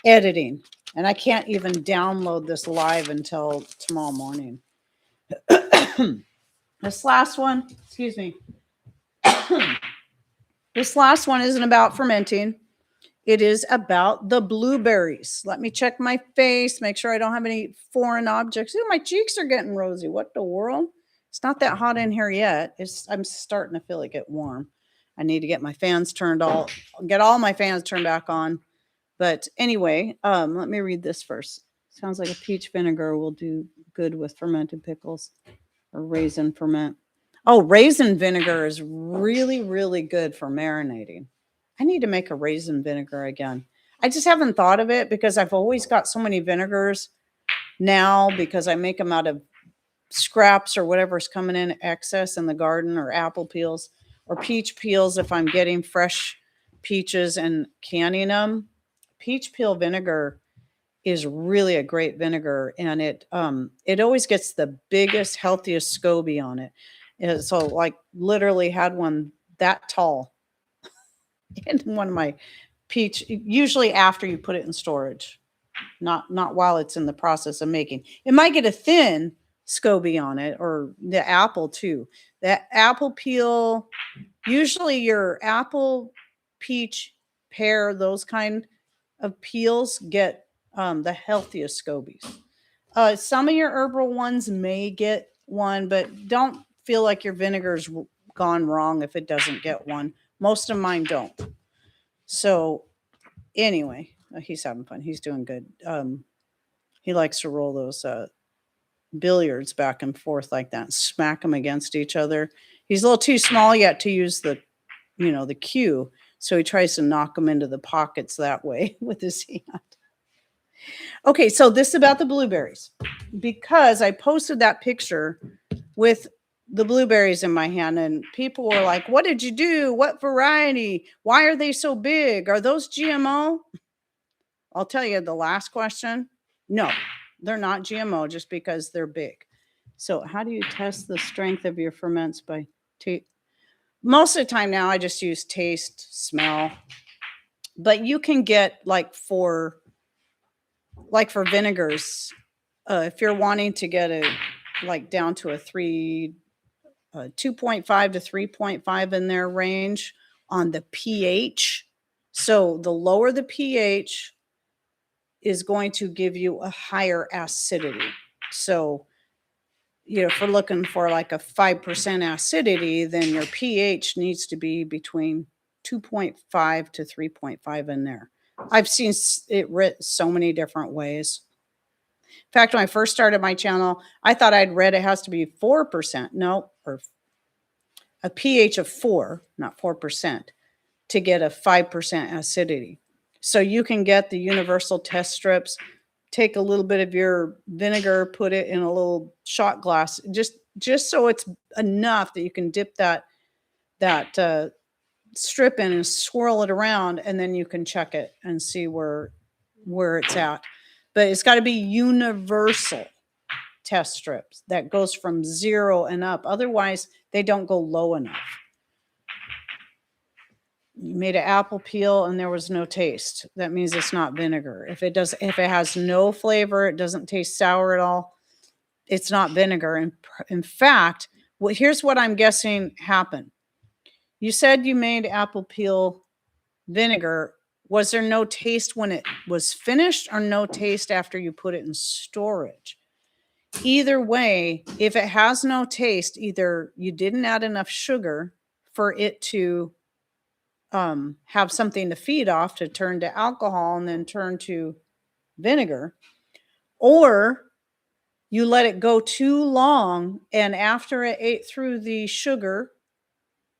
A: editing, and I can't even download this live until tomorrow morning. This last one, excuse me. This last one isn't about fermenting. It is about the blueberries. Let me check my face, make sure I don't have any foreign objects. Ooh, my cheeks are getting rosy. What the world? It's not that hot in here yet. I'm starting to feel it get warm. I need to get my fans get all my fans turned back on. But anyway, let me read this first. Sounds like a peach vinegar will do good with fermented pickles or raisin ferment. Oh, raisin vinegar is really, really good for marinating. I need to make a raisin vinegar again. I just haven't thought of it because I've always got so many vinegars now because I make them out of scraps or whatever's coming in excess in the garden, or apple peels or peach peels if I'm getting fresh peaches and canning them. Peach peel vinegar is really a great vinegar, and it always gets the biggest, healthiest SCOBY on it. And so like literally had one that tall in one of my peach, usually after you put it in storage, not while it's in the process of making. It might get a thin SCOBY on it, or the apple too. That apple peel, usually your apple, peach, pear, those kind of peels get the healthiest SCOBYs. Some of your herbal ones may get one, but don't feel like your vinegar's gone wrong if it doesn't get one. Most of mine don't. So anyway, he's having fun. He's doing good. He likes to roll those billiards back and forth like that, and smack them against each other. He's a little too small yet to use the cue, so he tries to knock them into the pockets that way with his hand. Okay, so this is about the blueberries, because I posted that picture with the blueberries in my hand, and people were like, what did you do? What variety? Why are they so big? Are those GMO? I'll tell you the last question. No, they're not GMO just because they're big. So how do you test the strength of your ferments by most of the time now I just use taste, smell, but you can get for vinegars, if you're wanting to get down to a 2.5 to 3.5 in their range on the pH. So the lower the pH is going to give you a higher acidity. So, if we're looking for like a 5% acidity, then your pH needs to be between 2.5 to 3.5 in there. I've seen it written so many different ways. In fact, when I first started my channel, I thought I'd read it has to be 4%. No, or a pH of 4, not 4%, to get a 5% acidity. So you can get the universal test strips, take a little bit of your vinegar, put it in a little shot glass, just so it's enough that you can dip that strip in and swirl it around, and then you can check it and see where it's at. But it's got to be universal test strips that goes from 0 and up. Otherwise, they don't go low enough. You made an apple peel and there was no taste. That means it's not vinegar. If it has no flavor, it doesn't taste sour at all, it's not vinegar. In fact, here's what I'm guessing happened. You said you made apple peel vinegar. Was there no taste when it was finished, or no taste after you put it in storage? Either way, if it has no taste, either you didn't add enough sugar for it to have something to feed off, to turn to alcohol and then turn to vinegar, or you let it go too long, and after it ate through the sugar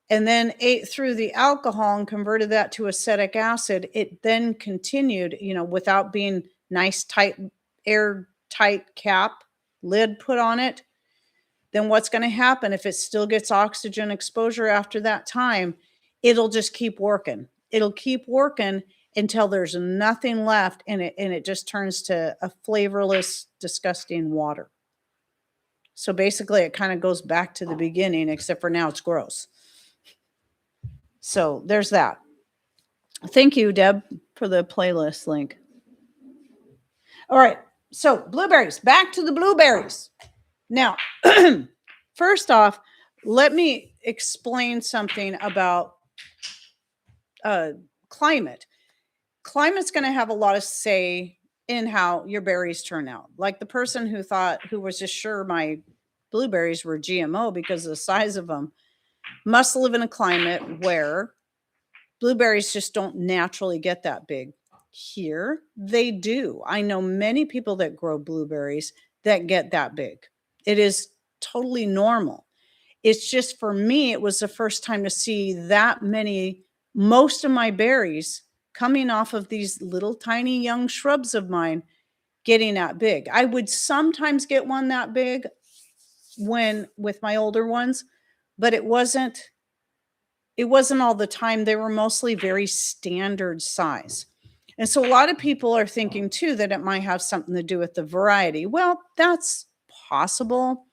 A: and then ate through the alcohol and converted that to acetic acid, it then continued, without being nice, tight, airtight cap lid put on it. Then what's going to happen if it still gets oxygen exposure after that time? It'll just keep working. It'll keep working until there's nothing left, and it just turns to a flavorless, disgusting water. So basically it kind of goes back to the beginning, except for now it's gross. So there's that. Thank you, Deb, for the playlist link. All right. So blueberries, back to the blueberries. Now, first off, let me explain something about climate. Climate's going to have a lot of say in how your berries turn out. Like the person who was just sure my blueberries were GMO because of the size of them. Must live in a climate where blueberries just don't naturally get that big. Here, they do. I know many people that grow blueberries that get that big. It is totally normal. It's just for me, it was the first time to see that many, most of my berries coming off of these little tiny young shrubs of mine getting that big. I would sometimes get one that big when with my older ones, but it wasn't all the time. They were mostly very standard size. And so a lot of people are thinking too that it might have something to do with the variety. Well, that's possible.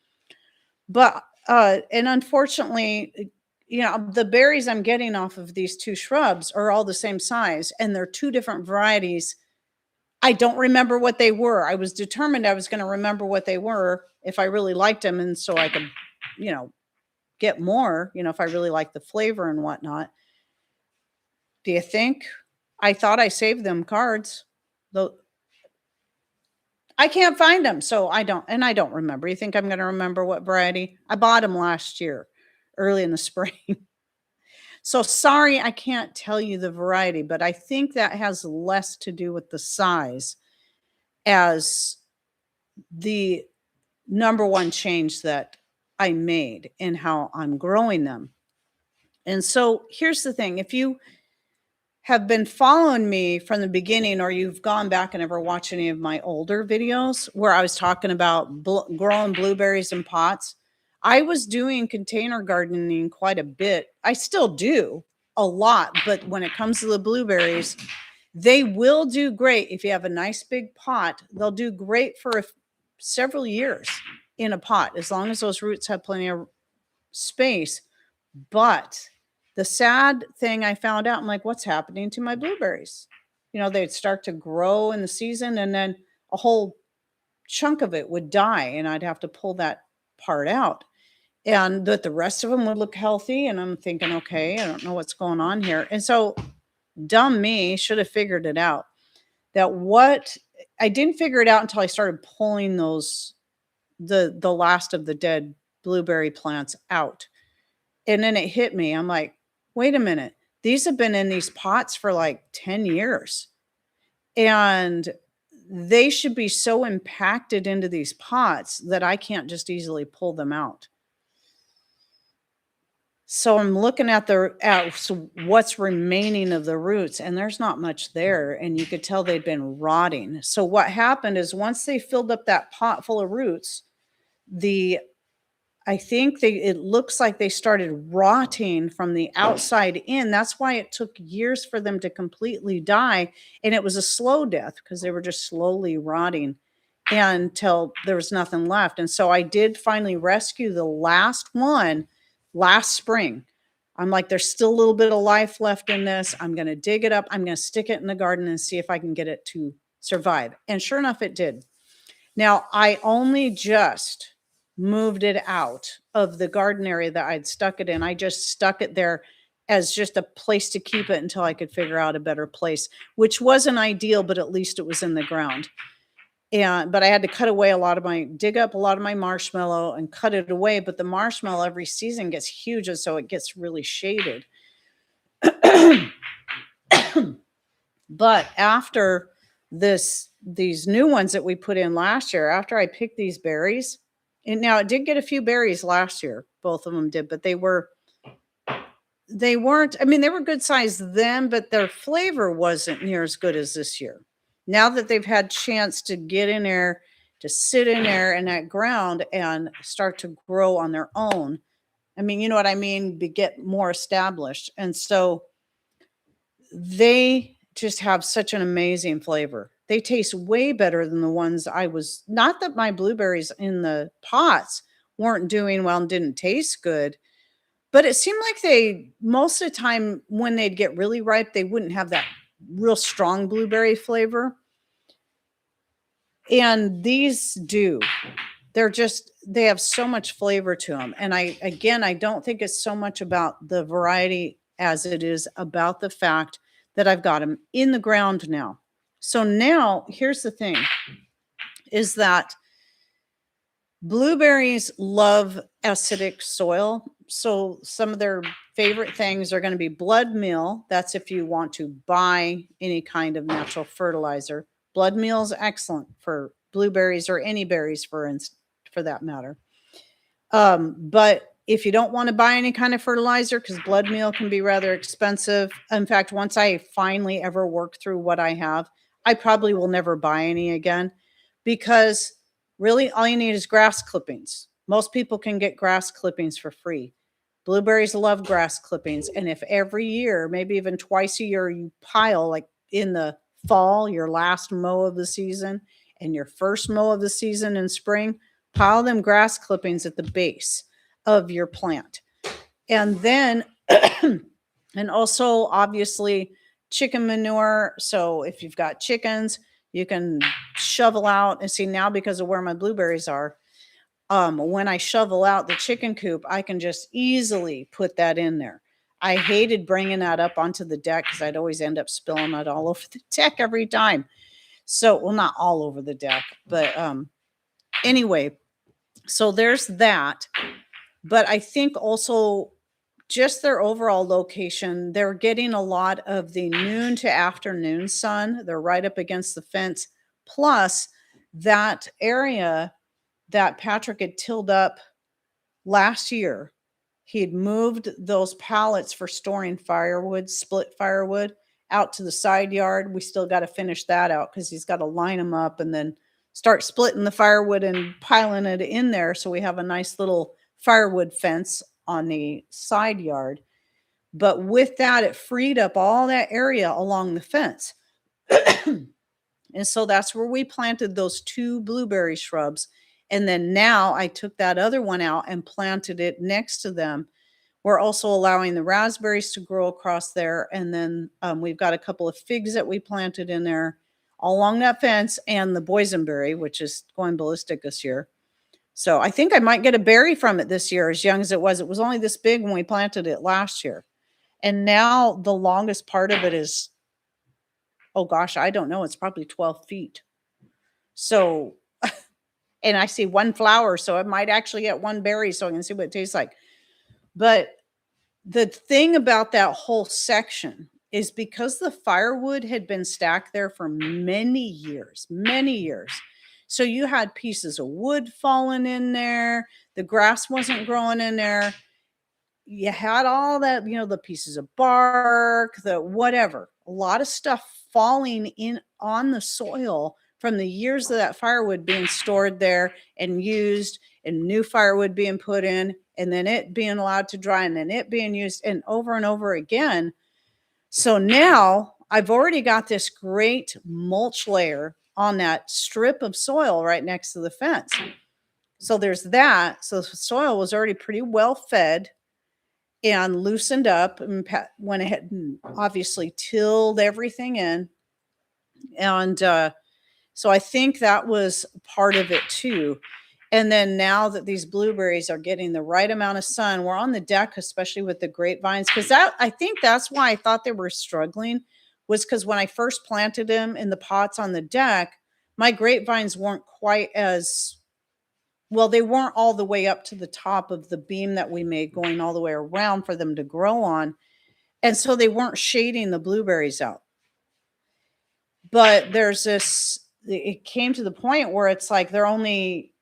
A: But and unfortunately, the berries I'm getting off of these two shrubs are all the same size, and they're two different varieties. I don't remember what they were. I was determined I was going to remember what they were if I really liked them, and so I could, get more, if I really like the flavor and whatnot. Do you think? I thought I saved them cards. Though I can't find them, so I don't remember. You think I'm going to remember what variety? I bought them last year, early in the spring. So sorry, I can't tell you the variety, but I think that has less to do with the size as the number one change that I made in how I'm growing them. And so here's the thing. If you have been following me from the beginning, or you've gone back and ever watched any of my older videos where I was talking about growing blueberries in pots, I was doing container gardening quite a bit. I still do a lot, but when it comes to the blueberries, they will do great. If you have a nice big pot, they'll do great for several years in a pot, as long as those roots have plenty of space. But the sad thing I found out, I'm like, what's happening to my blueberries? They'd start to grow in the season, and then a whole chunk of it would die, and I'd have to pull that part out. And that the rest of them would look healthy. And I'm thinking, okay, I don't know what's going on here. And so dumb me should have figured it out. I didn't figure it out until I started pulling the last of the dead blueberry plants out. And then it hit me. I'm like, wait a minute. These have been in these pots for like 10 years. And they should be so impacted into these pots that I can't just easily pull them out. So I'm looking at what's remaining of the roots, and there's not much there. And you could tell they'd been rotting. So what happened is once they filled up that pot full of roots, I think it looks like they started rotting from the outside in. That's why it took years for them to completely die. And it was a slow death because they were just slowly rotting until there was nothing left. And so I did finally rescue the last one last spring. I'm like, there's still a little bit of life left in this. I'm going to dig it up. I'm going to stick it in the garden and see if I can get it to survive. And sure enough, it did. Now, I only just moved it out of the garden area that I'd stuck it in. I just stuck it there as just a place to keep it until I could figure out a better place, which wasn't ideal, but at least it was in the ground. But I had to dig up a lot of my marshmallow and cut it away. But the marshmallow every season gets huge, and so it gets really shaded. But after these new ones that we put in last year, after I picked these berries, and now it did get a few berries last year, both of them did, but they weren't, they were good size then, but their flavor wasn't near as good as this year. Now that they've had chance to get in there, to sit in there in that ground and start to grow on their own. You know what I mean? Get more established. And so they just have such an amazing flavor. They taste way better than the ones not that my blueberries in the pots weren't doing well and didn't taste good, but it seemed like most of the time when they'd get really ripe, they wouldn't have that real strong blueberry flavor. And these do. They have so much flavor to them. And I don't think it's so much about the variety as it is about the fact that I've got them in the ground now. So now here's the thing is that Blueberries love acidic soil. So some of their favorite things are going to be blood meal. That's if you want to buy any kind of natural fertilizer. Blood meal is excellent for blueberries or any berries for that matter. But if you don't want to buy any kind of fertilizer, because blood meal can be rather expensive. In fact, once I finally ever work through what I have, I probably will never buy any again, because really all you need is grass clippings. Most people can get grass clippings for free. Blueberries love grass clippings. And if every year, maybe even twice a year, you pile, like in the fall, your last mow of the season, and your first mow of the season in spring, pile them grass clippings at the base of your plant. And then, and also obviously chicken manure. So if you've got chickens, you can shovel out, and see now, because of where my blueberries are, when I shovel out the chicken coop, I can just easily put that in there. I hated bringing that up onto the deck because I'd always end up spilling it all over the deck every time. So, well, not all over the deck, but anyway, so there's that. But I think also just their overall location, they're getting a lot of the noon to afternoon sun. They're right up against the fence. Plus, that area that Patrick had tilled up last year, he had moved those pallets for storing firewood, split firewood, out to the side yard. We still got to finish that out because he's got to line them up and then start splitting the firewood and piling it in there. So we have a nice little firewood fence on the side yard. But with that, it freed up all that area along the fence. And so that's where we planted those 2 blueberry shrubs. And then now I took that other one out and planted it next to them. We're also allowing the raspberries to grow across there. And then we've got a couple of figs that we planted in there all along that fence, and the boysenberry, which is going ballistic this year. So I think I might get a berry from it this year, as young as it was. It was only this big when we planted it last year. And now the longest part of it is, oh gosh, I don't know. It's probably 12 feet. So, and I see one flower, so I might actually get one berry so I can see what it tastes like. But the thing about that whole section is, because the firewood had been stacked there for many years, many years. So you had pieces of wood falling in there. The grass wasn't growing in there. You had all that, the pieces of bark, the whatever, a lot of stuff falling in on the soil from the years of that firewood being stored there and used, and new firewood being put in, and then it being allowed to dry, and then it being used, and over again. So now I've already got this great mulch layer on that strip of soil right next to the fence. So there's that. So the soil was already pretty well fed and loosened up, and went ahead and obviously tilled everything in. And so I think that was part of it too. And then now that these blueberries are getting the right amount of sun, we're on the deck, especially with the grapevines, because I think that's why I thought they were struggling, was because when I first planted them in the pots on the deck, my grapevines weren't quite as well, they weren't all the way up to the top of the beam that we made, going all the way around for them to grow on. And so they weren't shading the blueberries out. But it came to the point where it's like they're only,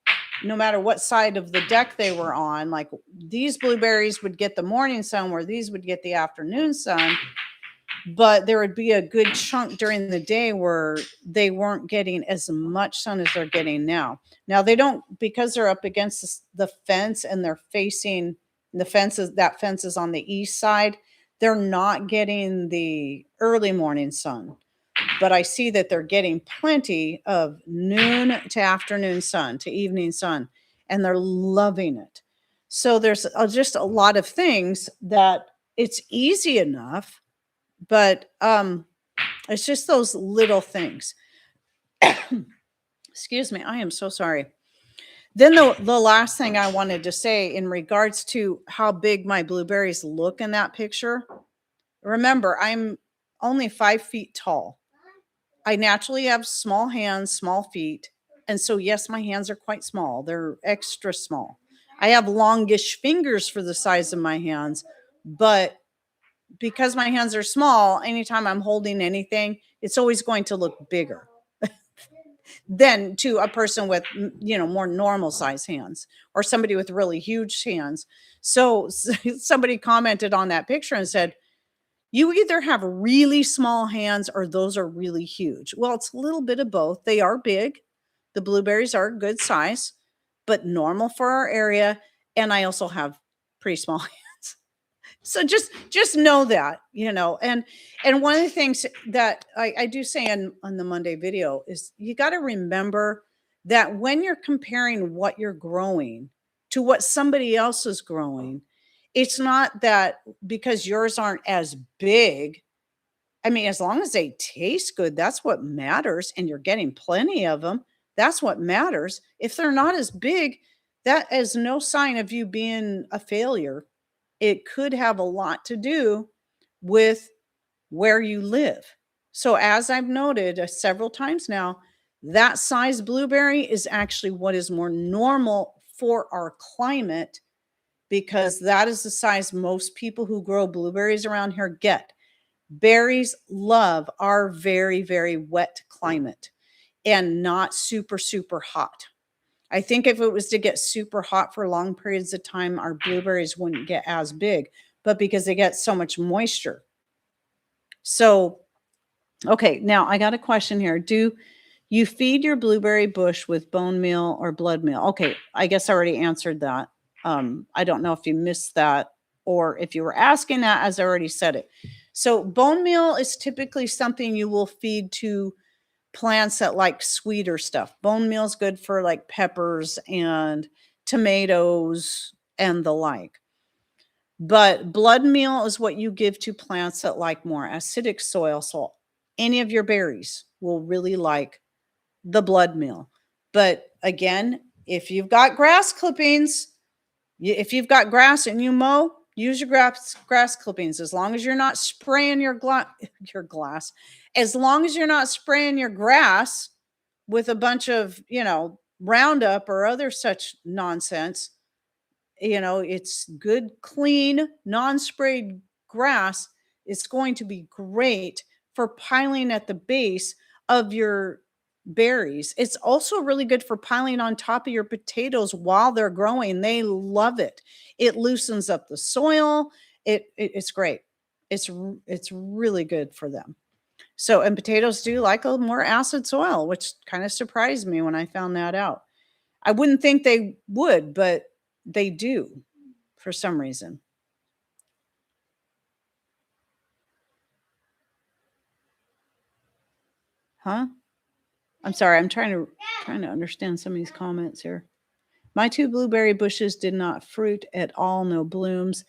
A: no matter what side of the deck they were on, like these blueberries would get the morning sun where these would get the afternoon sun. But there would be a good chunk during the day where they weren't getting as much sun as they're getting now. Now they don't, because they're up against the fence and they're facing the fences, that fence is on the east side. They're not getting the early morning sun, but I see that they're getting plenty of noon to afternoon sun to evening sun, and they're loving it. So there's just a lot of things that it's easy enough, but it's just those little things. Excuse me, I am so sorry. Then the last thing I wanted to say in regards to how big my blueberries look in that picture. Remember, I'm only 5 feet tall. I naturally have small hands, small feet. And so, yes, my hands are quite small. They're extra small. I have longish fingers for the size of my hands, but because my hands are small, anytime I'm holding anything, it's always going to look bigger than to a person with, more normal size hands or somebody with really huge hands. So somebody commented on that picture and said, you either have really small hands or those are really huge. Well, it's a little bit of both. They are big. The blueberries are a good size, but normal for our area. And I also have pretty small hands. So just know that, and one of the things that I do say on the Monday video is you got to remember that when you're comparing what you're growing to what somebody else is growing, it's not that because yours aren't as big. I mean, as long as they taste good, that's what matters, and you're getting plenty of them. That's what matters. If they're not as big, that is no sign of you being a failure. It could have a lot to do with where you live. So, as I've noted several times now, that size blueberry is actually what is more normal for our climate because that is the size most people who grow blueberries around here get. Berries love our very, very wet climate and not super, super hot. I think if it was to get super hot for long periods of time, our blueberries wouldn't get as big, but because they get so much moisture. So, okay, now I got a question here. Do you feed your blueberry bush with bone meal or blood meal? Okay, I guess I already answered that. I don't know if you missed that or if you were asking that, as I already said it. So, bone meal is typically something you will feed to plants that like sweeter stuff. Bone meal is good for like peppers and tomatoes and the like. But blood meal is what you give to plants that like more acidic soil. So any of your berries will really like the blood meal. But again, if you've got grass clippings, if you've got grass and you mow, use your grass clippings. As long as you're not spraying your glass, as long as you're not spraying your grass with a bunch of, Roundup or other such nonsense, it's good, clean, non-sprayed grass. It's going to be great for piling at the base of your berries. It's also really good for piling on top of your potatoes while they're growing. They love it. It loosens up the soil. It's great. It's really good for them. So, and potatoes do like a more acid soil, which kind of surprised me when I found that out. I wouldn't think they would, but they do for some reason. Huh? I'm sorry. I'm trying to understand some of these comments here. My 2 blueberry bushes did not fruit at all, no blooms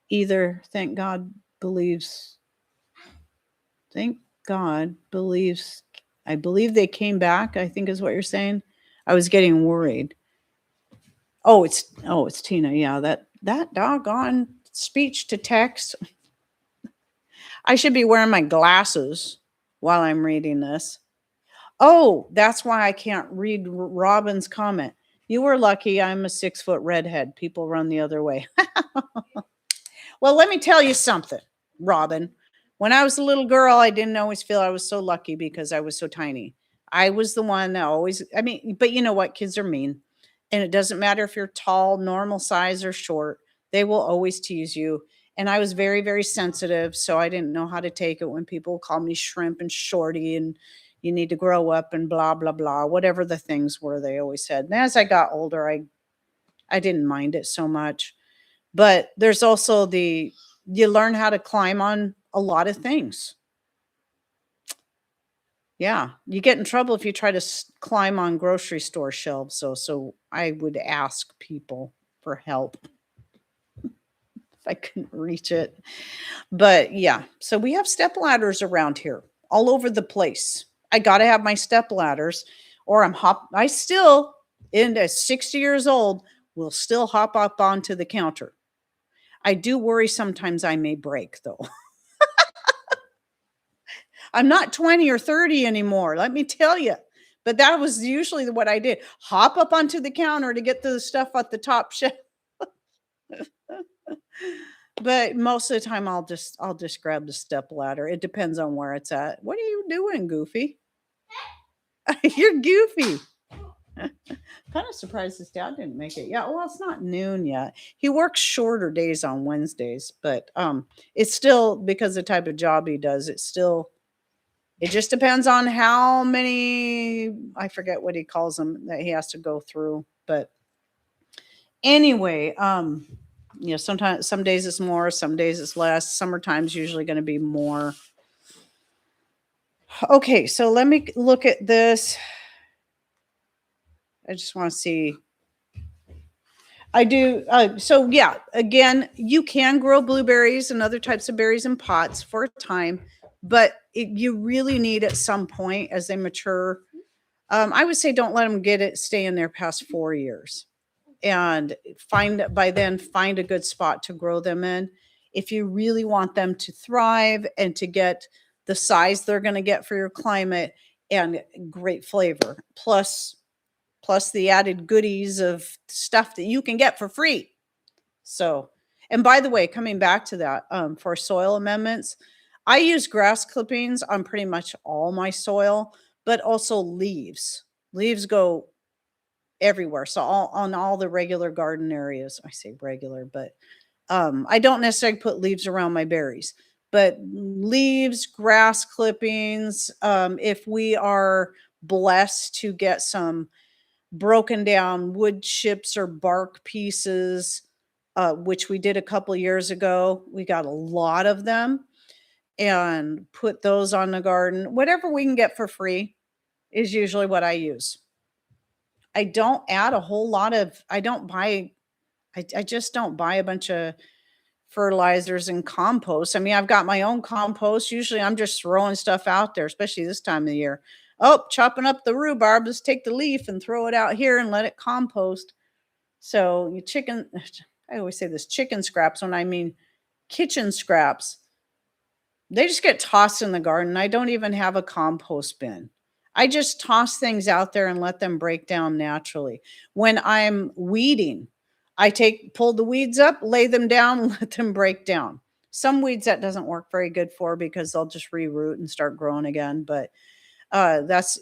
A: either. Thank God believes. I believe they came back, I think is what you're saying. I was getting worried. Oh, it's Tina. Yeah, that doggone speech to text. I should be wearing my glasses while I'm reading this. Oh, that's why I can't read Robin's comment. You were lucky. I'm a 6-foot redhead. People run the other way. Well, let me tell you something, Robin. When I was a little girl, I didn't always feel I was so lucky because I was so tiny. I was the one that always, but you know what? Kids are mean. And it doesn't matter if you're tall, normal size, or short, they will always tease you. And I was very, very sensitive. So I didn't know how to take it when people call me shrimp and shorty and you need to grow up and blah, blah, blah, whatever the things were they always said. And as I got older, I didn't mind it so much. But there's also you learn how to climb on a lot of things. Yeah, you get in trouble if you try to climb on grocery store shelves. So I would ask people for help if I couldn't reach it. But yeah, so we have step ladders around here all over the place. I got to have my step ladders or I still, at 60 years old, will still hop up onto the counter. I do worry sometimes I may break, though. I'm not 20 or 30 anymore, let me tell you. But that was usually what I did. Hop up onto the counter to get to the stuff at the top shelf. But most of the time I'll just grab the step ladder. It depends on where it's at. What are you doing, Goofy? You're goofy. Kind of surprised his dad didn't make it. Yeah, well, it's not noon yet. He works shorter days on Wednesdays, but it's still, because the type of job he does, it just depends on how many, I forget what he calls them, that he has to go through. But anyway, sometimes, some days it's more, some days it's less. Summertime's usually going to be more. Okay, so let me look at this. I just want to see. I do. So yeah, again, you can grow blueberries and other types of berries in pots for a time, but you really need at some point as they mature. I would say don't let them stay in there past 4 years, and find a good spot to grow them in. If you really want them to thrive and to get the size they're going to get for your climate and great flavor, plus the added goodies of stuff that you can get for free. So, and by the way, coming back to that, for soil amendments, I use grass clippings on pretty much all my soil, but also leaves. Leaves go everywhere. So on all the regular garden areas, I say regular, but I don't necessarily put leaves around my berries, but leaves, grass clippings. If we are blessed to get some broken down wood chips or bark pieces, which we did a couple years ago. We got a lot of them and put those on the garden. Whatever we can get for free is usually what I use. I don't add a whole lot of, I just don't buy a bunch of fertilizers and compost. I mean, I've got my own compost. Usually I'm just throwing stuff out there, especially this time of the year. Oh, chopping up the rhubarb, let's take the leaf and throw it out here and let it compost. So I always say this, chicken scraps, when I mean kitchen scraps, they just get tossed in the garden. I don't even have a compost bin. I just toss things out there and let them break down naturally. When I'm weeding, I pull the weeds up, lay them down, let them break down. Some weeds that doesn't work very good for, because they'll just reroot and start growing again. But that's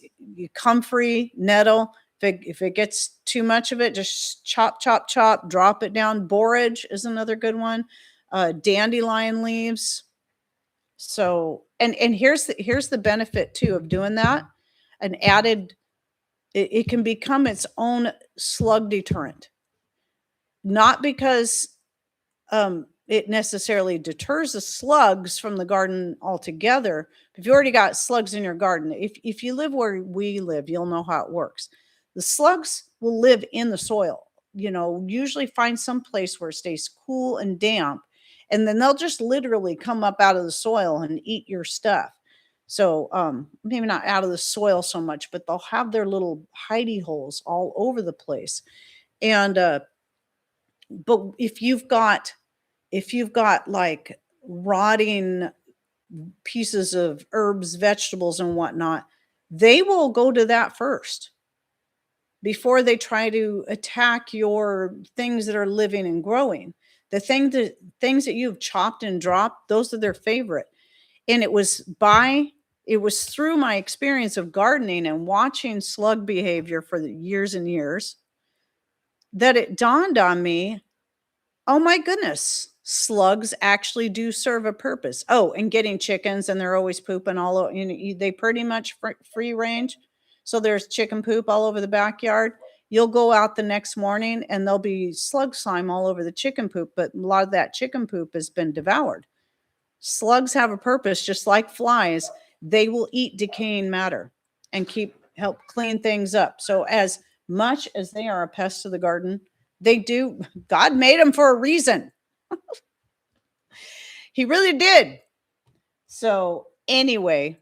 A: comfrey, nettle. If it gets too much of it, just chop, chop, chop, drop it down. Borage is another good one. Dandelion leaves. So, and here's the benefit too of doing that. It can become its own slug deterrent. Not because it necessarily deters the slugs from the garden altogether. If you already got slugs in your garden, if you live where we live, you'll know how it works. The slugs will live in the soil, usually find some place where it stays cool and damp, and then they'll just literally come up out of the soil and eat your stuff. So maybe not out of the soil so much, but they'll have their little hidey holes all over the place. And but if you've got like rotting pieces of herbs, vegetables, and whatnot, they will go to that first before they try to attack your things that are living and growing. Things that you've chopped and dropped, those are their favorite. And it was through my experience of gardening and watching slug behavior for the years and years that it dawned on me, oh my goodness, slugs actually do serve a purpose. Oh, and getting chickens, and they're always pooping all over. They pretty much free range. So there's chicken poop all over the backyard. You'll go out the next morning and there'll be slug slime all over the chicken poop, but a lot of that chicken poop has been devoured. Slugs have a purpose, just like flies. They will eat decaying matter and help clean things up. So as much as they are a pest to the garden, God made them for a reason. He really did. So anyway,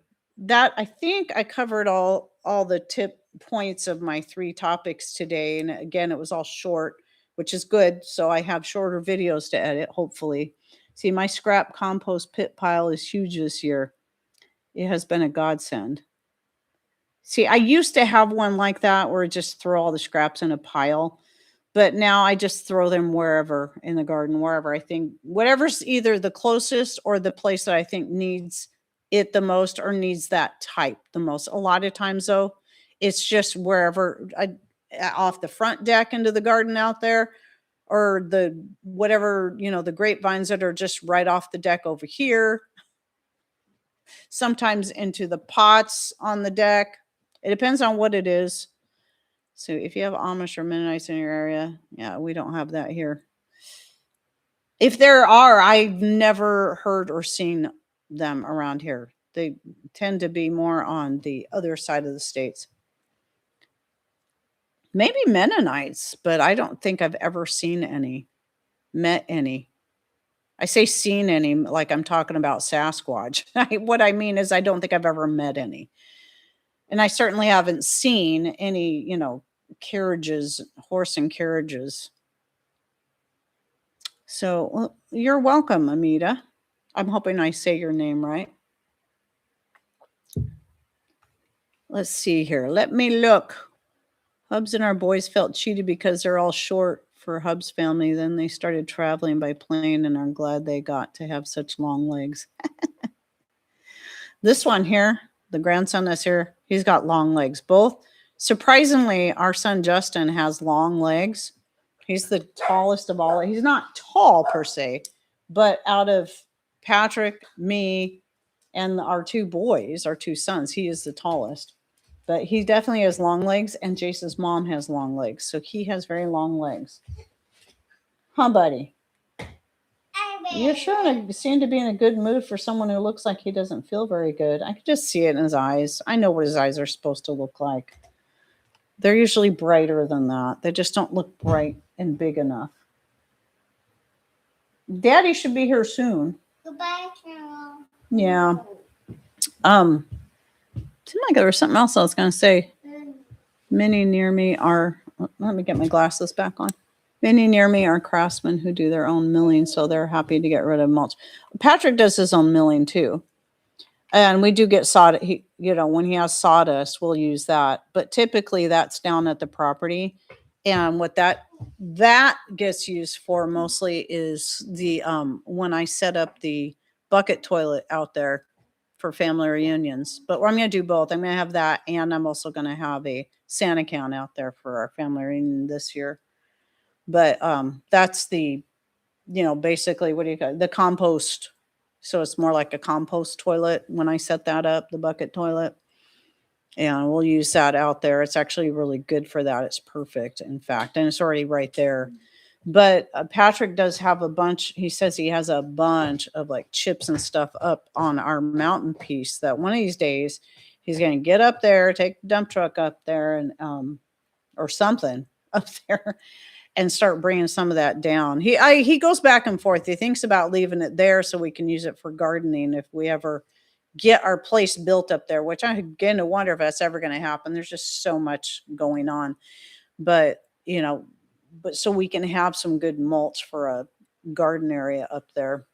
A: I think I covered all the tip points of my 3 topics today. And again, it was all short, which is good. So I have shorter videos to edit, hopefully. See, my scrap compost pit pile is huge this year. It has been a godsend. See, I used to have one like that where I just throw all the scraps in a pile, but now I just throw them wherever in the garden, wherever I think, whatever's either the closest or the place that I think needs it the most or needs that type the most. A lot of times, though, it's just wherever off the front deck into the garden out there, or the whatever, the grapevines that are just right off the deck over here, sometimes into the pots on the deck. It depends on what it is. So if you have Amish or Mennonites in your area, yeah, we don't have that here. If there are, I've never heard or seen them around here. They tend to be more on the other side of the states. Maybe Mennonites, but I don't think I've ever seen any, met any. I say seen any like I'm talking about Sasquatch. What I mean is I don't think I've ever met any. And I certainly haven't seen any, carriages, horse and carriages. So, well, you're welcome, Amita. I'm hoping I say your name right. Let's see here. Let me look. Hubs and our boys felt cheated because they're all short for Hub's family. Then they started traveling by plane and are glad they got to have such long legs. This one here, the grandson that's here, he's got long legs. Both, surprisingly, our son Justin has long legs. He's the tallest of all. He's not tall per se, but out of Patrick, me, and our two boys, our two sons, he is the tallest. But he definitely has long legs, and Jason's mom has long legs. So he has very long legs. Huh, buddy? You sure seem to be in a good mood for someone who looks like he doesn't feel very good. I could just see it in his eyes. I know what his eyes are supposed to look like. They're usually brighter than that. They just don't look bright and big enough. Daddy should be here soon. Goodbye, Carol. Yeah. Seemed like there was something else I was going to say. Many near me are, let me get my glasses back on. Many near me are craftsmen who do their own milling, so they're happy to get rid of mulch. Patrick does his own milling too. And we do get sawdust. When he has sawdust, we'll use that. But typically that's down at the property. And what that gets used for mostly is the when I set up the bucket toilet out there for family reunions. But I'm going to do both. I'm going to have that, and I'm also going to have a Santa can out there for our family reunion this year. But that's the, basically, what do you call it? The compost. So it's more like a compost toilet when I set that up, the bucket toilet. And we'll use that out there. It's actually really good for that. It's perfect, in fact. And it's already right there. But Patrick does have a bunch. He says he has a bunch of like chips and stuff up on our mountain piece that one of these days he's going to get up there, take the dump truck up there and or something up there and start bringing some of that down. He goes back and forth. He thinks about leaving it there so we can use it for gardening if we ever get our place built up there, which I begin to wonder if that's ever going to happen. There's just so much going on. But so we can have some good mulch for a garden area up there.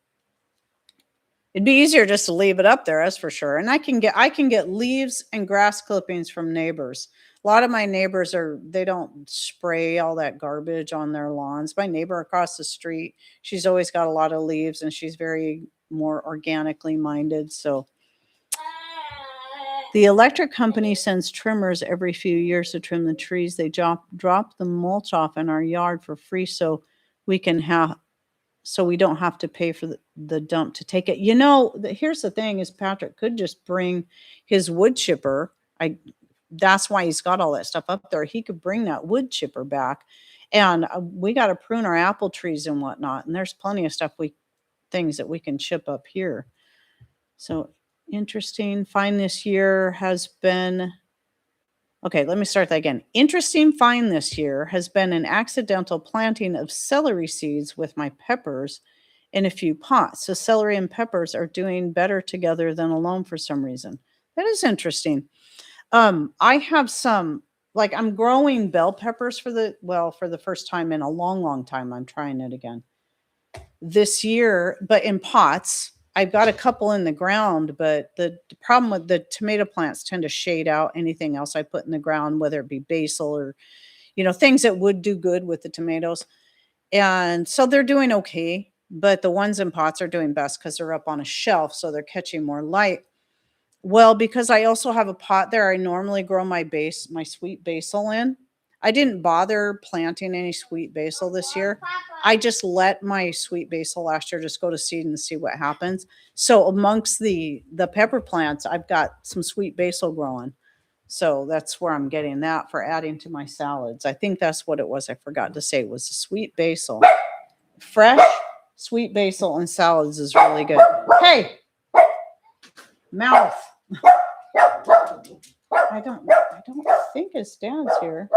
A: It'd be easier just to leave it up there, that's for sure. And I can get leaves and grass clippings from neighbors. A lot of my neighbors they don't spray all that garbage on their lawns. My neighbor across the street, she's always got a lot of leaves and she's very more organically minded. So the electric company sends trimmers every few years to trim the trees. They drop the mulch off in our yard for free so we don't have to pay for the dump to take it. Here's the thing is Patrick could just bring his wood chipper. That's why he's got all that stuff up there. He could bring that wood chipper back. And we got to prune our apple trees and whatnot. And there's plenty of things that we can chip up here. So interesting find this year has been, okay, let me start that again. Interesting find this year has been an accidental planting of celery seeds with my peppers in a few pots. So celery and peppers are doing better together than alone for some reason. That is interesting. I have some, like I'm growing bell peppers for the first time in a long, long time. I'm trying it again this year, but in pots. I've got a couple in the ground, but the problem with the tomato plants tend to shade out anything else I put in the ground, whether it be basil or, things that would do good with the tomatoes. And so they're doing okay, but the ones in pots are doing best because they're up on a shelf, so they're catching more light. Well, because I also have a pot there, I normally grow my sweet basil in. I didn't bother planting any sweet basil this year. I just let my sweet basil last year just go to seed and see what happens. So amongst the pepper plants, I've got some sweet basil growing. So that's where I'm getting that for adding to my salads. I think that's what it was. I forgot to say it was the sweet basil. Fresh sweet basil in salads is really good. Hey, mouth. I don't think his dad's here.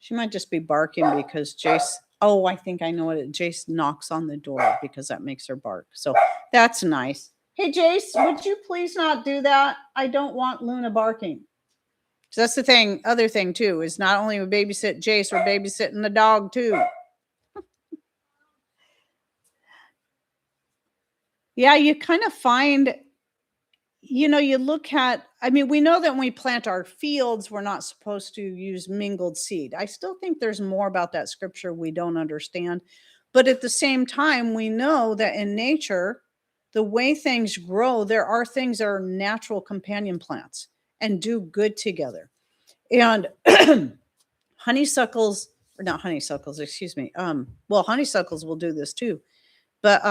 A: She might just be barking because Jace. Oh, I think I know what it. Jace knocks on the door because that makes her bark. So that's nice. Hey, Jace, would you please not do that? I don't want Luna barking. So that's the thing. Other thing too is not only we babysit Jace, we're babysitting the dog too. Yeah, you kind of find, you look at, we know that when we plant our fields, we're not supposed to use mingled seed. I still think there's more about that scripture we don't understand. But at the same time, we know that in nature, the way things grow, there are things that are natural companion plants and do good together. And honeysuckles, or not honeysuckles, excuse me. Well, honeysuckles will do this too. But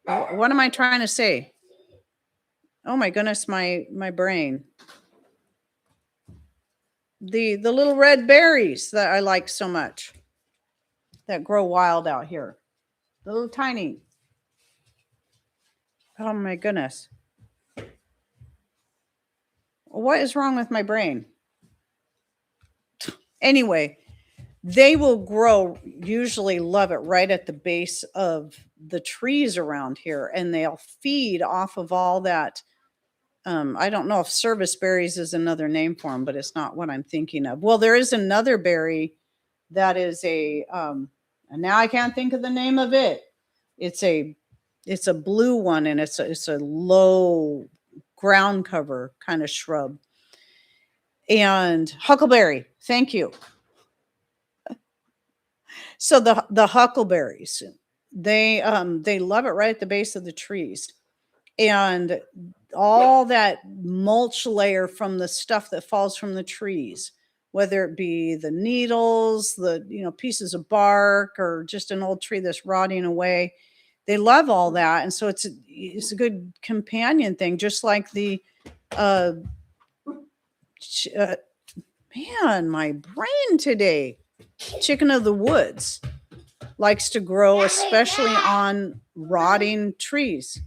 A: what am I trying to say? Oh my goodness, my brain. The little red berries that I like so much that grow wild out here. The little tiny. Oh my goodness. What is wrong with my brain? Anyway, they will grow, usually love it right at the base of the trees around here, and they'll feed off of all that. I don't know if service berries is another name for them, but it's not what I'm thinking of. Well, there is another berry that is and now I can't think of the name of it. It's a blue one, and it's a low ground cover kind of shrub. And huckleberry. Thank you. So the huckleberries, they love it right at the base of the trees. And all that mulch layer from the stuff that falls from the trees, whether it be the needles, the pieces of bark, or just an old tree that's rotting away, they love all that. And so it's a good companion thing, just like the man, my brain today. Chicken of the woods likes to grow, especially on rotting trees.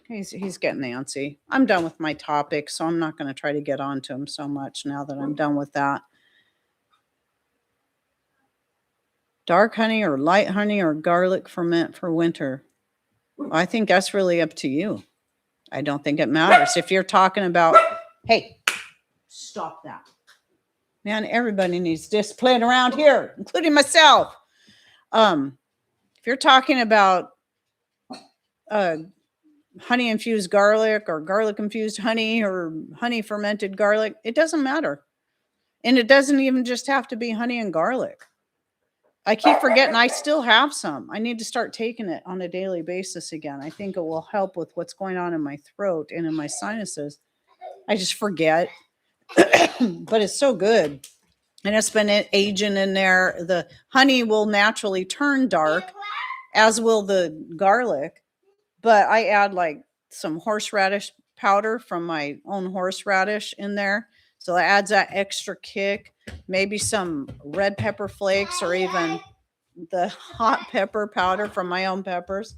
A: He's getting antsy. I'm done with my topic, so I'm not going to try to get on to him so much now that I'm done with that. Dark honey or light honey or garlic ferment for winter? I think that's really up to you. I don't think it matters. If you're talking about, hey, stop that. Man, everybody needs discipline around here, including myself. If you're talking about honey infused garlic or garlic infused honey or honey fermented garlic, it doesn't matter. And it doesn't even just have to be honey and garlic. I keep forgetting I still have some. I need to start taking it on a daily basis again. I think it will help with what's going on in my throat and in my sinuses. I just forget. But it's so good. And it's been aging in there. The honey will naturally turn dark, as will the garlic. But I add like some horseradish powder from my own horseradish in there. So that adds that extra kick. Maybe some red pepper flakes, or even the hot pepper powder from my own peppers.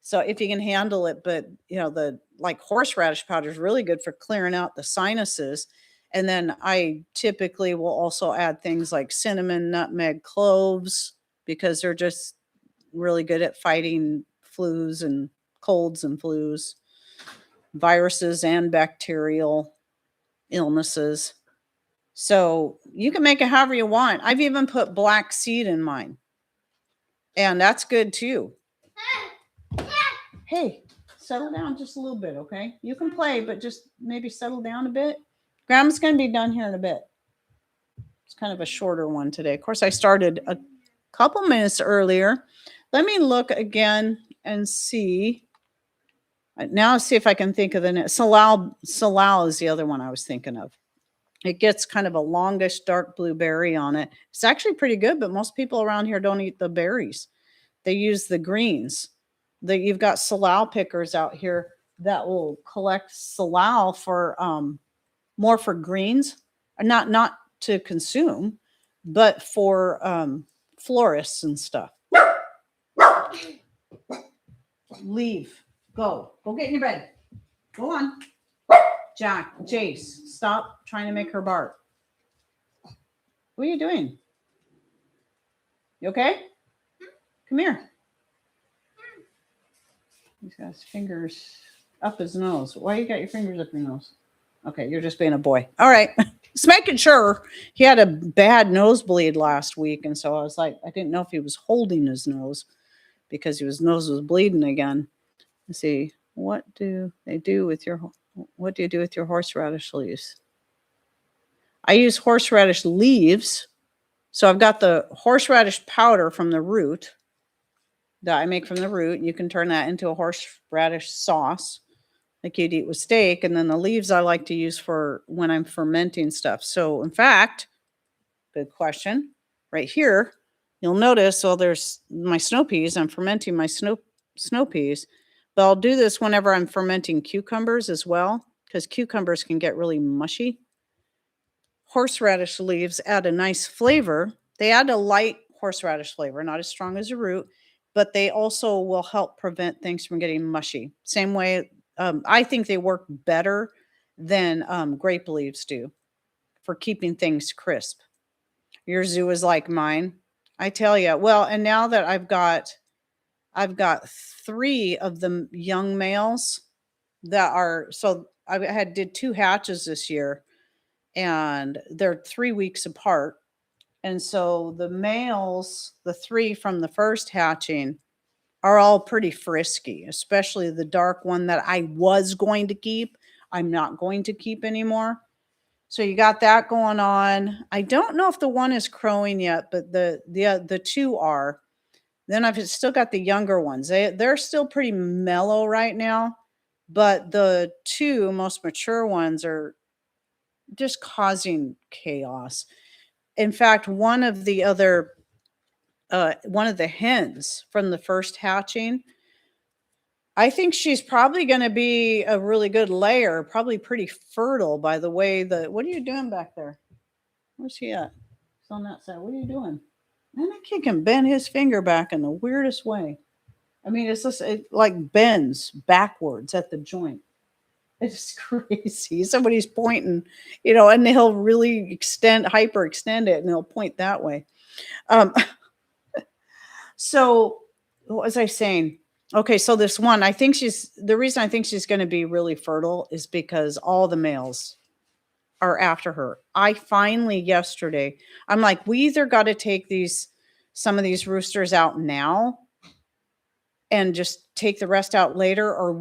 A: So if you can handle it, but the like horseradish powder is really good for clearing out the sinuses. And then I typically will also add things like cinnamon, nutmeg, cloves, because they're just really good at fighting flus and colds and flus, viruses and bacterial illnesses. So you can make it however you want. I've even put black seed in mine, and that's good too. Hey, settle down just a little bit, okay? You can play, but just maybe settle down a bit. Grandma's going to be done here in a bit. It's kind of a shorter one today. Of course, I started a couple minutes earlier. Let me look again and see. Now see if I can think of the name. Salal is the other one I was thinking of. It gets kind of a longish dark blue berry on it. It's actually pretty good, but most people around here don't eat the berries. They use the greens. You've got salal pickers out here that will collect salal for more for greens, not to consume, but for florists and stuff. Leave. Go get in your bed. Go on. Jace, stop trying to make her bark. What are you doing? You okay? Come here. He's got his fingers up his nose. Why you got your fingers up your nose? Okay, you're just being a boy. All right. Just making sure. He had a bad nosebleed last week, and so I was like, I didn't know if he was holding his nose because his nose was bleeding again. Let's see. What do you do with your horseradish leaves? I use horseradish leaves. So I've got the horseradish powder from the root that I make from the root. You can turn that into a horseradish sauce like you'd eat with steak. And then the leaves I like to use for when I'm fermenting stuff. So in fact, good question. Right here, you'll notice, there's my snow peas. I'm fermenting my snow peas. But I'll do this whenever I'm fermenting cucumbers as well, because cucumbers can get really mushy. Horseradish leaves add a nice flavor. They add a light horseradish flavor, not as strong as a root, but they also will help prevent things from getting mushy. Same way, I think they work better than grape leaves do for keeping things crisp. Your zoo is like mine. I tell you. Well, and now that I've got 3 of the young males that are, so I did 2 hatches this year, and they're 3 weeks apart. And so the males, the 3 from the first hatching, are all pretty frisky, especially the dark one that I was going to keep. I'm not going to keep anymore. So you got that going on. I don't know if the one is crowing yet, but the 2 are. Then I've still got the younger ones. They're still pretty mellow right now, but the 2 most mature ones are just causing chaos. In fact, one of the hens from the first hatching, I think she's probably going to be a really good layer, probably pretty fertile by the way what are you doing back there? Where's he at? He's on that side. What are you doing? Man, that kid can bend his finger back in the weirdest way. I mean, it like bends backwards at the joint. It's crazy. Somebody's pointing, and he'll really hyperextend it, and he'll point that way. So what was I saying? Okay, so this one, the reason I think she's going to be really fertile is because all the males are after her. I finally yesterday, I'm like, we either got to take some of these roosters out now and just take the rest out later, or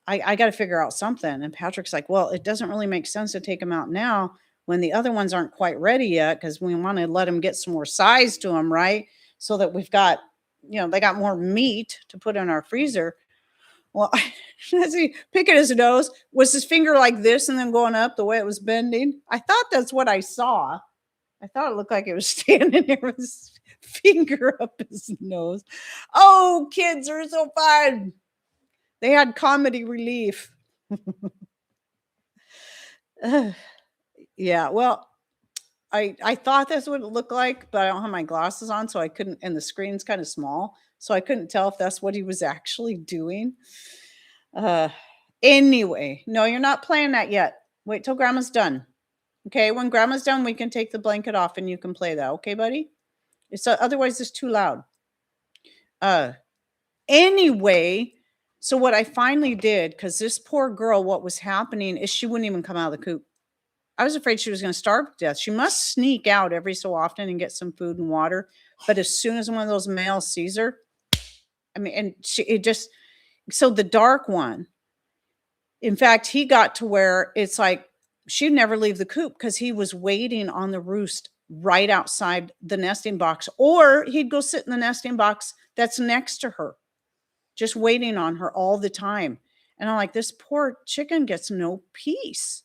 A: I got to figure out something. And Patrick's like, well, it doesn't really make sense to take them out now when the other ones aren't quite ready yet, because we want to let them get some more size to them, right? So that we've got, they got more meat to put in our freezer. Well, as he picking his nose, was his finger like this and then going up the way it was bending? I thought that's what I saw. I thought it looked like it was standing there with his finger up his nose. Oh, kids are so fun. They had comedy relief. Yeah, well, I thought that's what it looked like, but I don't have my glasses on, so I couldn't, and the screen's kind of small, so I couldn't tell if that's what he was actually doing. Anyway, no, you're not playing that yet. Wait till Grandma's done. Okay, when Grandma's done, we can take the blanket off and you can play that. Okay, buddy? Otherwise it's too loud. Anyway, so what I finally did, because this poor girl, what was happening is she wouldn't even come out of the coop. I was afraid she was going to starve to death. She must sneak out every so often and get some food and water. But as soon as one of those males sees her, I mean, and so the dark one, in fact, he got to where it's like she'd never leave the coop because he was waiting on the roost right outside the nesting box, or he'd go sit in the nesting box that's next to her, just waiting on her all the time. And I'm like, this poor chicken gets no peace.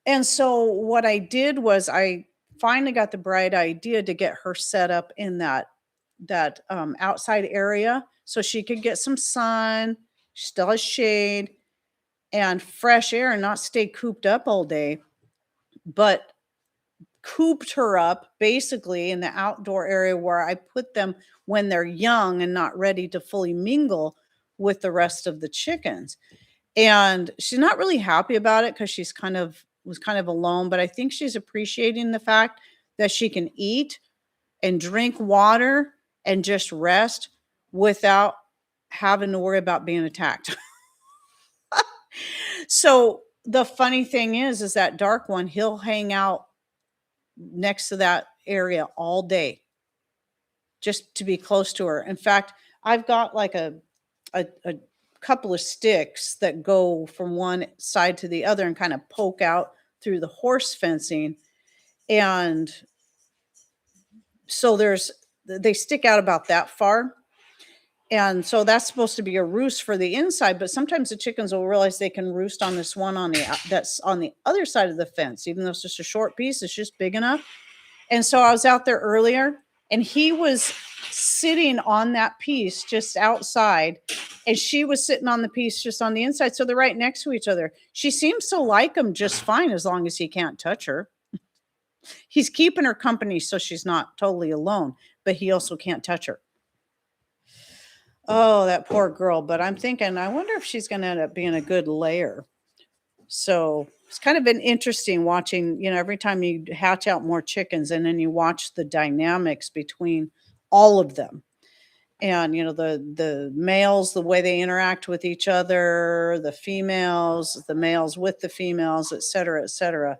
A: And so what I did was I finally got the bright idea to get her set up in that outside area so she could get some sun, she still has shade and fresh air and not stay cooped up all day. But cooped her up basically in the outdoor area where I put them when they're young and not ready to fully mingle with the rest of the chickens. And she's not really happy about it because she's was kind of alone, but I think she's appreciating the fact that she can eat and drink water and just rest without having to worry about being attacked. So the funny thing is that dark one, he'll hang out next to that area all day just to be close to her. In fact, I've got like a couple of sticks that go from one side to the other and kind of poke out through the horse fencing. And so they stick out about that far. And so that's supposed to be a roost for the inside, but sometimes the chickens will realize they can roost on this one that's on the other side of the fence, even though it's just a short piece, it's just big enough. And so I was out there earlier and he was sitting on that piece just outside and she was sitting on the piece just on the inside. So they're right next to each other. She seems to like him just fine as long as he can't touch her. He's keeping her company so she's not totally alone, but he also can't touch her. Oh, that poor girl. But I'm thinking, I wonder if she's going to end up being a good layer. So it's kind of been interesting watching, every time you hatch out more chickens and then you watch the dynamics between all of them. And, the males, the way they interact with each other, the females, the males with the females, et cetera, et cetera.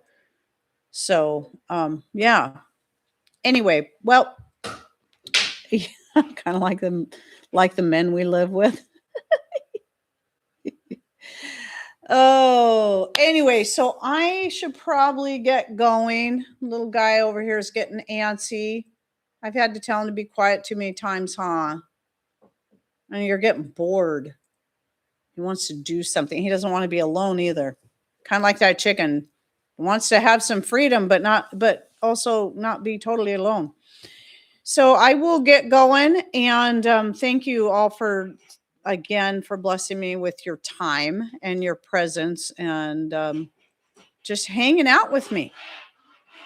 A: So, yeah. Anyway, well, kind of like the men we live with. Oh, anyway, so I should probably get going. Little guy over here is getting antsy. I've had to tell him to be quiet too many times, huh? And you're getting bored. He wants to do something. He doesn't want to be alone either. Kind of like that chicken. He wants to have some freedom, but also not be totally alone. So I will get going, and thank you all again for blessing me with your time and your presence and just hanging out with me.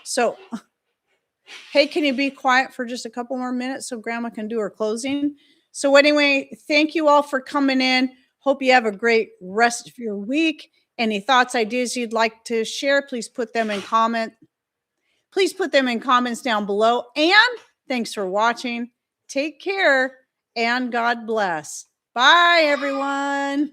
A: So, hey, can you be quiet for just a couple more minutes so Grandma can do her closing? So anyway, thank you all for coming in. Hope you have a great rest of your week. Any thoughts, ideas you'd like to share, please put them in comments down below. And thanks for watching. Take care and God bless. Bye, everyone.